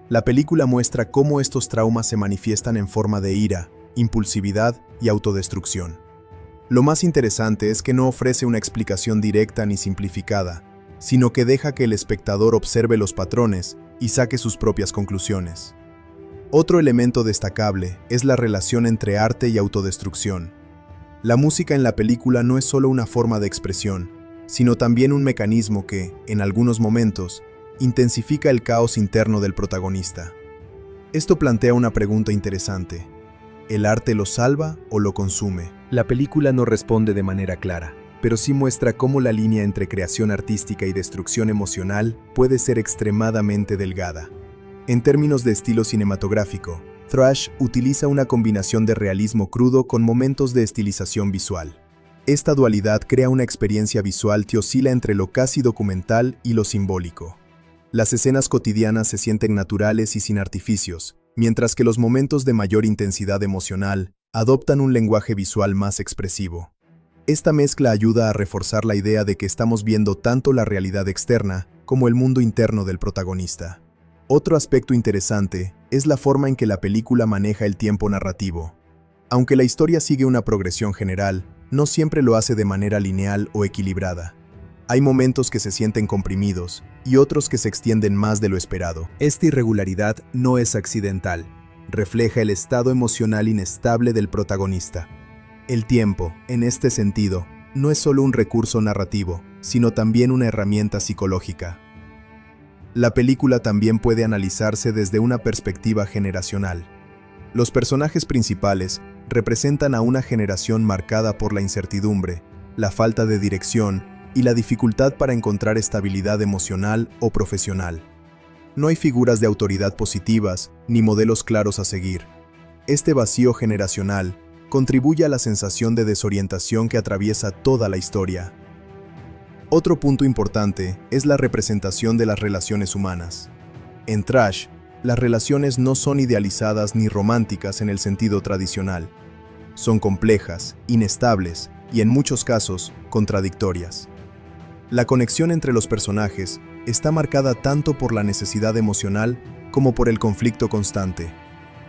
La película muestra cómo estos traumas se manifiestan en forma de ira, impulsividad y autodestrucción. Lo más interesante es que no ofrece una explicación directa ni simplificada, sino que deja que el espectador observe los patrones y saque sus propias conclusiones. Otro elemento destacable es la relación entre arte y autodestrucción. La música en la película no es solo una forma de expresión, sino también un mecanismo que, en algunos momentos, intensifica el caos interno del protagonista. Esto plantea una pregunta interesante. ¿El arte lo salva o lo consume? La película no responde de manera clara, pero sí muestra cómo la línea entre creación artística y destrucción emocional puede ser extremadamente delgada. En términos de estilo cinematográfico, Thrash utiliza una combinación de realismo crudo con momentos de estilización visual. Esta dualidad crea una experiencia visual que oscila entre lo casi documental y lo simbólico. Las escenas cotidianas se sienten naturales y sin artificios, mientras que los momentos de mayor intensidad emocional adoptan un lenguaje visual más expresivo. Esta mezcla ayuda a reforzar la idea de que estamos viendo tanto la realidad externa como el mundo interno del protagonista. Otro aspecto interesante es la forma en que la película maneja el tiempo narrativo. Aunque la historia sigue una progresión general, no siempre lo hace de manera lineal o equilibrada. Hay momentos que se sienten comprimidos y otros que se extienden más de lo esperado. Esta irregularidad no es accidental, refleja el estado emocional inestable del protagonista. El tiempo, en este sentido, no es solo un recurso narrativo, sino también una herramienta psicológica. La película también puede analizarse desde una perspectiva generacional. Los personajes principales representan a una generación marcada por la incertidumbre, la falta de dirección y la dificultad para encontrar estabilidad emocional o profesional. No hay figuras de autoridad positivas ni modelos claros a seguir. Este vacío generacional contribuye a la sensación de desorientación que atraviesa toda la historia. Otro punto importante es la representación de las relaciones humanas. En Trash, las relaciones no son idealizadas ni románticas en el sentido tradicional. Son complejas, inestables y en muchos casos contradictorias. La conexión entre los personajes está marcada tanto por la necesidad emocional como por el conflicto constante.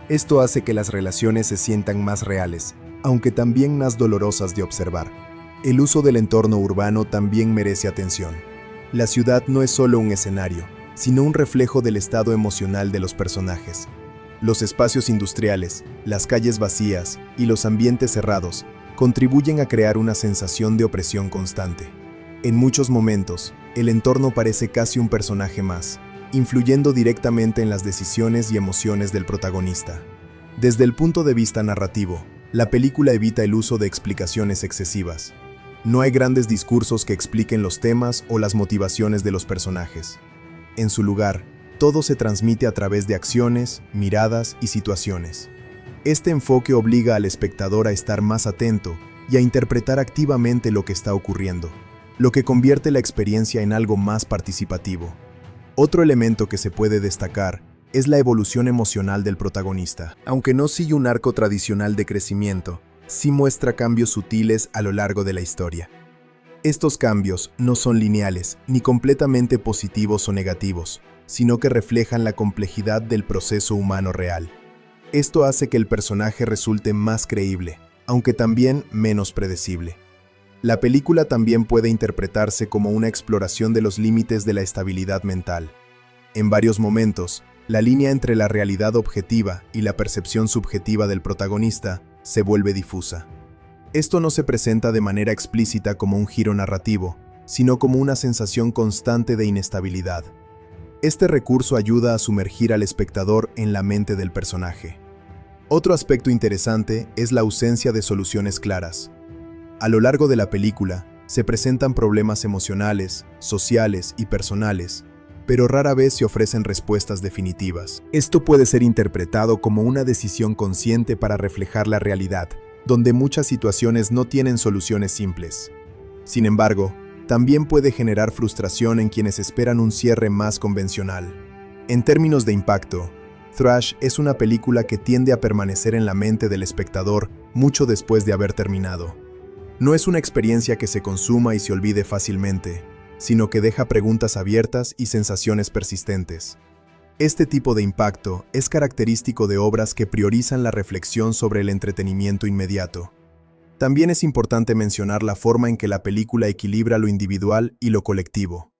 Esto hace que las relaciones se sientan más reales, aunque también más dolorosas de observar. El uso del entorno urbano también merece atención. La ciudad no es solo un escenario, sino un reflejo del estado emocional de los personajes. Los espacios industriales, las calles vacías y los ambientes cerrados contribuyen a crear una sensación de opresión constante. En muchos momentos, el entorno parece casi un personaje más, influyendo directamente en las decisiones y emociones del protagonista. Desde el punto de vista narrativo, la película evita el uso de explicaciones excesivas. No hay grandes discursos que expliquen los temas o las motivaciones de los personajes. En su lugar, todo se transmite a través de acciones, miradas y situaciones. Este enfoque obliga al espectador a estar más atento y a interpretar activamente lo que está ocurriendo, lo que convierte la experiencia en algo más participativo. Otro elemento que se puede destacar es la evolución emocional del protagonista. Aunque no sigue un arco tradicional de crecimiento, sí muestra cambios sutiles a lo largo de la historia. Estos cambios no son lineales, ni completamente positivos o negativos, sino que reflejan la complejidad del proceso humano real. Esto hace que el personaje resulte más creíble, aunque también menos predecible. La película también puede interpretarse como una exploración de los límites de la estabilidad mental. En varios momentos, la línea entre la realidad objetiva y la percepción subjetiva del protagonista se vuelve difusa. Esto no se presenta de manera explícita como un giro narrativo, sino como una sensación constante de inestabilidad. Este recurso ayuda a sumergir al espectador en la mente del personaje. Otro aspecto interesante es la ausencia de soluciones claras. A lo largo de la película, se presentan problemas emocionales, sociales y personales, pero rara vez se ofrecen respuestas definitivas. Esto puede ser interpretado como una decisión consciente para reflejar la realidad, donde muchas situaciones no tienen soluciones simples. Sin embargo, también puede generar frustración en quienes esperan un cierre más convencional. En términos de impacto, Thrash es una película que tiende a permanecer en la mente del espectador mucho después de haber terminado. No es una experiencia que se consuma y se olvide fácilmente, sino que deja preguntas abiertas y sensaciones persistentes. Este tipo de impacto es característico de obras que priorizan la reflexión sobre el entretenimiento inmediato. También es importante mencionar la forma en que la película equilibra lo individual y lo colectivo.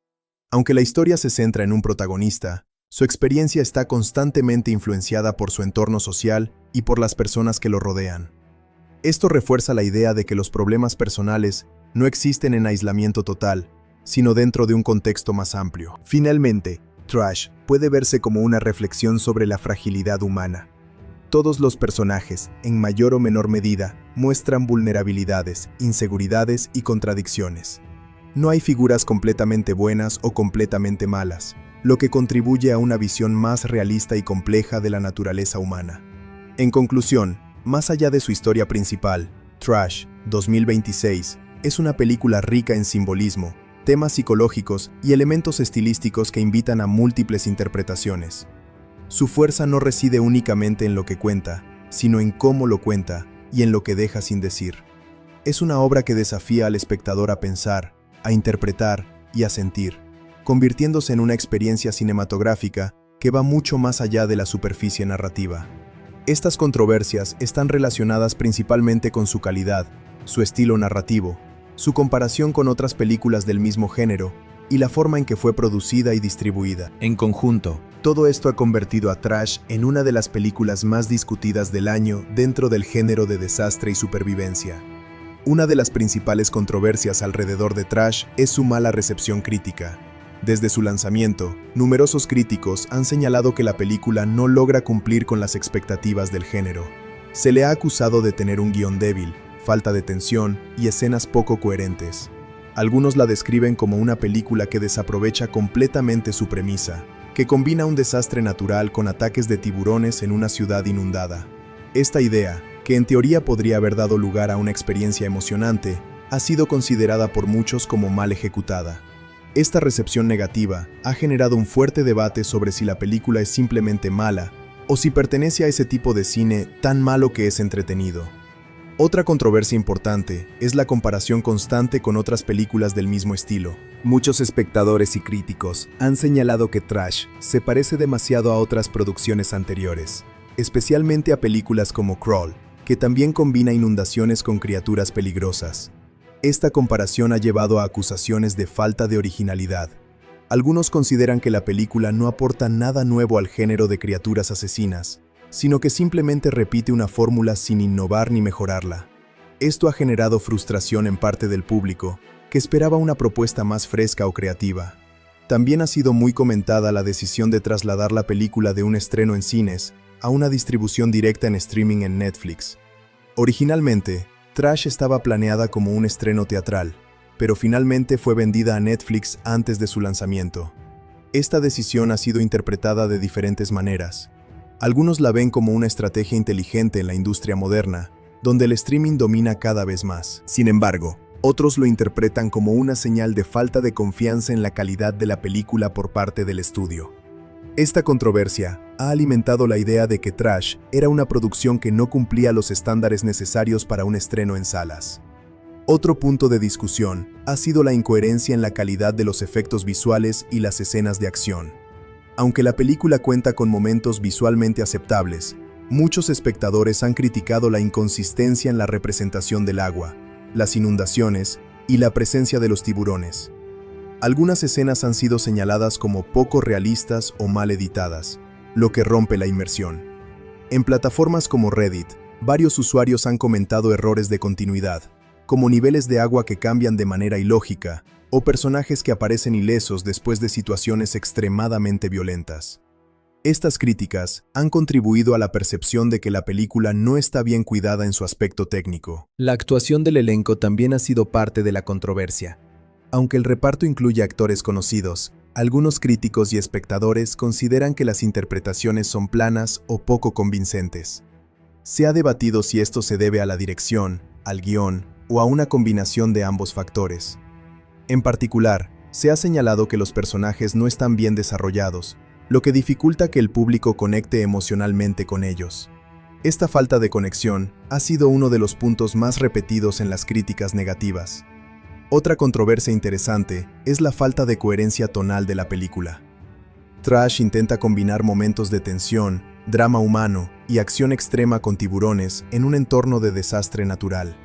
Aunque la historia se centra en un protagonista, su experiencia está constantemente influenciada por su entorno social y por las personas que lo rodean. Esto refuerza la idea de que los problemas personales no existen en aislamiento total, sino dentro de un contexto más amplio. Finalmente, Thrash puede verse como una reflexión sobre la fragilidad humana. Todos los personajes, en mayor o menor medida, muestran vulnerabilidades, inseguridades y contradicciones. No hay figuras completamente buenas o completamente malas, lo que contribuye a una visión más realista y compleja de la naturaleza humana. En conclusión, más allá de su historia principal, Thrash 2026 es una película rica en simbolismo, temas psicológicos y elementos estilísticos que invitan a múltiples interpretaciones. Su fuerza no reside únicamente en lo que cuenta, sino en cómo lo cuenta y en lo que deja sin decir. Es una obra que desafía al espectador a pensar, a interpretar y a sentir, convirtiéndose en una experiencia cinematográfica que va mucho más allá de la superficie narrativa. Estas controversias están relacionadas principalmente con su calidad, su estilo narrativo, su comparación con otras películas del mismo género y la forma en que fue producida y distribuida. En conjunto, todo esto ha convertido a Thrash en una de las películas más discutidas del año dentro del género de desastre y supervivencia. Una de las principales controversias alrededor de Thrash es su mala recepción crítica. Desde su lanzamiento, numerosos críticos han señalado que la película no logra cumplir con las expectativas del género. Se le ha acusado de tener un guión débil, falta de tensión y escenas poco coherentes. Algunos la describen como una película que desaprovecha completamente su premisa, que combina un desastre natural con ataques de tiburones en una ciudad inundada. Esta idea, que en teoría podría haber dado lugar a una experiencia emocionante, ha sido considerada por muchos como mal ejecutada. Esta recepción negativa ha generado un fuerte debate sobre si la película es simplemente mala o si pertenece a ese tipo de cine tan malo que es entretenido. Otra controversia importante es la comparación constante con otras películas del mismo estilo. Muchos espectadores y críticos han señalado que Trash se parece demasiado a otras producciones anteriores, especialmente a películas como Crawl, que también combina inundaciones con criaturas peligrosas. Esta comparación ha llevado a acusaciones de falta de originalidad. Algunos consideran que la película no aporta nada nuevo al género de criaturas asesinas, sino que simplemente repite una fórmula sin innovar ni mejorarla. Esto ha generado frustración en parte del público, que esperaba una propuesta más fresca o creativa. También ha sido muy comentada la decisión de trasladar la película de un estreno en cines a una distribución directa en streaming en Netflix. Originalmente, Trash estaba planeada como un estreno teatral, pero finalmente fue vendida a Netflix antes de su lanzamiento. Esta decisión ha sido interpretada de diferentes maneras. Algunos la ven como una estrategia inteligente en la industria moderna, donde el streaming domina cada vez más. Sin embargo, otros lo interpretan como una señal de falta de confianza en la calidad de la película por parte del estudio. Esta controversia ha alimentado la idea de que Trash era una producción que no cumplía los estándares necesarios para un estreno en salas. Otro punto de discusión ha sido la incoherencia en la calidad de los efectos visuales y las escenas de acción. Aunque la película cuenta con momentos visualmente aceptables, muchos espectadores han criticado la inconsistencia en la representación del agua, las inundaciones y la presencia de los tiburones. Algunas escenas han sido señaladas como poco realistas o mal editadas, lo que rompe la inmersión. En plataformas como Reddit, varios usuarios han comentado errores de continuidad, como niveles de agua que cambian de manera ilógica, o personajes que aparecen ilesos después de situaciones extremadamente violentas. Estas críticas han contribuido a la percepción de que la película no está bien cuidada en su aspecto técnico. La actuación del elenco también ha sido parte de la controversia. Aunque el reparto incluye actores conocidos, algunos críticos y espectadores consideran que las interpretaciones son planas o poco convincentes. Se ha debatido si esto se debe a la dirección, al guión o a una combinación de ambos factores. En particular, se ha señalado que los personajes no están bien desarrollados, lo que dificulta que el público conecte emocionalmente con ellos. Esta falta de conexión ha sido uno de los puntos más repetidos en las críticas negativas. Otra controversia interesante es la falta de coherencia tonal de la película. Trash intenta combinar momentos de tensión, drama humano y acción extrema con tiburones en un entorno de desastre natural.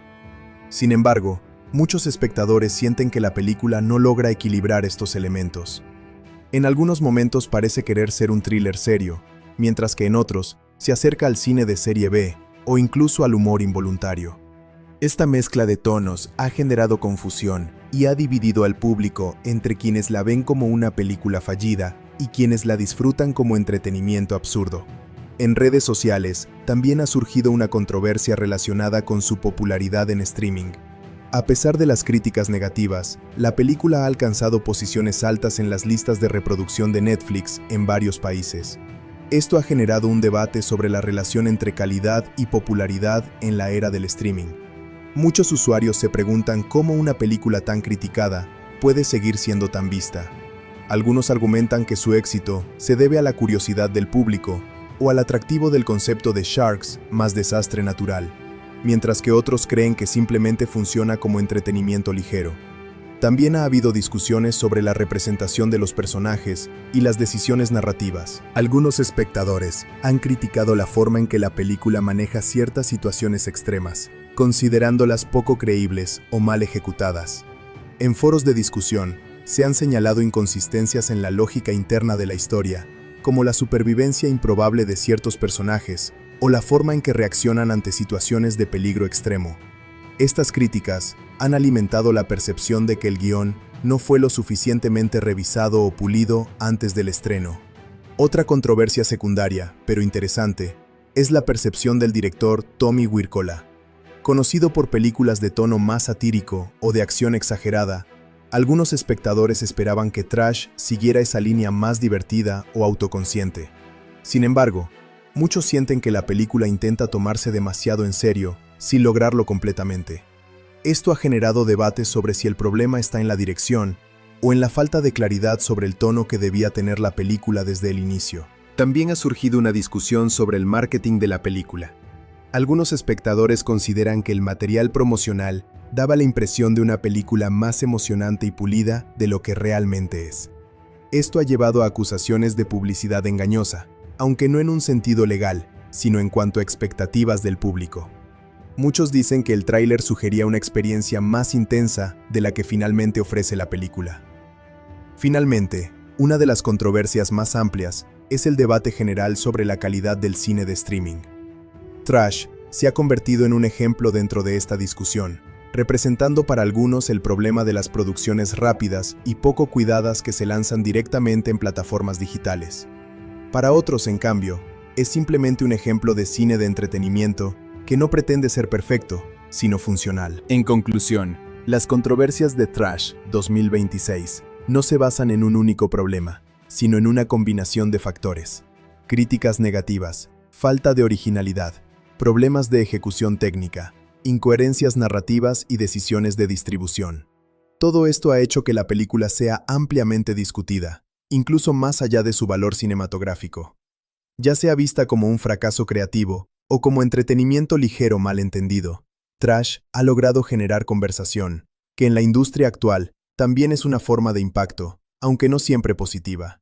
Sin embargo, muchos espectadores sienten que la película no logra equilibrar estos elementos. En algunos momentos parece querer ser un thriller serio, mientras que en otros se acerca al cine de serie B o incluso al humor involuntario. Esta mezcla de tonos ha generado confusión y ha dividido al público entre quienes la ven como una película fallida y quienes la disfrutan como entretenimiento absurdo. En redes sociales también ha surgido una controversia relacionada con su popularidad en streaming. A pesar de las críticas negativas, la película ha alcanzado posiciones altas en las listas de reproducción de Netflix en varios países. Esto ha generado un debate sobre la relación entre calidad y popularidad en la era del streaming. Muchos usuarios se preguntan cómo una película tan criticada puede seguir siendo tan vista. Algunos argumentan que su éxito se debe a la curiosidad del público o al atractivo del concepto de Sharks más desastre natural, mientras que otros creen que simplemente funciona como entretenimiento ligero. También ha habido discusiones sobre la representación de los personajes y las decisiones narrativas. Algunos espectadores han criticado la forma en que la película maneja ciertas situaciones extremas, considerándolas poco creíbles o mal ejecutadas. En foros de discusión, se han señalado inconsistencias en la lógica interna de la historia, como la supervivencia improbable de ciertos personajes o la forma en que reaccionan ante situaciones de peligro extremo. Estas críticas han alimentado la percepción de que el guión no fue lo suficientemente revisado o pulido antes del estreno. Otra controversia secundaria, pero interesante, es la percepción del director Tommy Wirkola. Conocido por películas de tono más satírico o de acción exagerada, algunos espectadores esperaban que Trash siguiera esa línea más divertida o autoconsciente. Sin embargo, muchos sienten que la película intenta tomarse demasiado en serio, sin lograrlo completamente. Esto ha generado debates sobre si el problema está en la dirección o en la falta de claridad sobre el tono que debía tener la película desde el inicio. También ha surgido una discusión sobre el marketing de la película. Algunos espectadores consideran que el material promocional daba la impresión de una película más emocionante y pulida de lo que realmente es. Esto ha llevado a acusaciones de publicidad engañosa, aunque no en un sentido legal, sino en cuanto a expectativas del público. Muchos dicen que el tráiler sugería una experiencia más intensa de la que finalmente ofrece la película. Finalmente, una de las controversias más amplias es el debate general sobre la calidad del cine de streaming. Trash se ha convertido en un ejemplo dentro de esta discusión, representando para algunos el problema de las producciones rápidas y poco cuidadas que se lanzan directamente en plataformas digitales. Para otros, en cambio, es simplemente un ejemplo de cine de entretenimiento que no pretende ser perfecto, sino funcional. En conclusión, las controversias de Trash 2026 no se basan en un único problema, sino en una combinación de factores: críticas negativas, falta de originalidad, problemas de ejecución técnica, incoherencias narrativas y decisiones de distribución. Todo esto ha hecho que la película sea ampliamente discutida, incluso más allá de su valor cinematográfico. Ya sea vista como un fracaso creativo o como entretenimiento ligero mal entendido, Trash ha logrado generar conversación, que en la industria actual también es una forma de impacto, aunque no siempre positiva.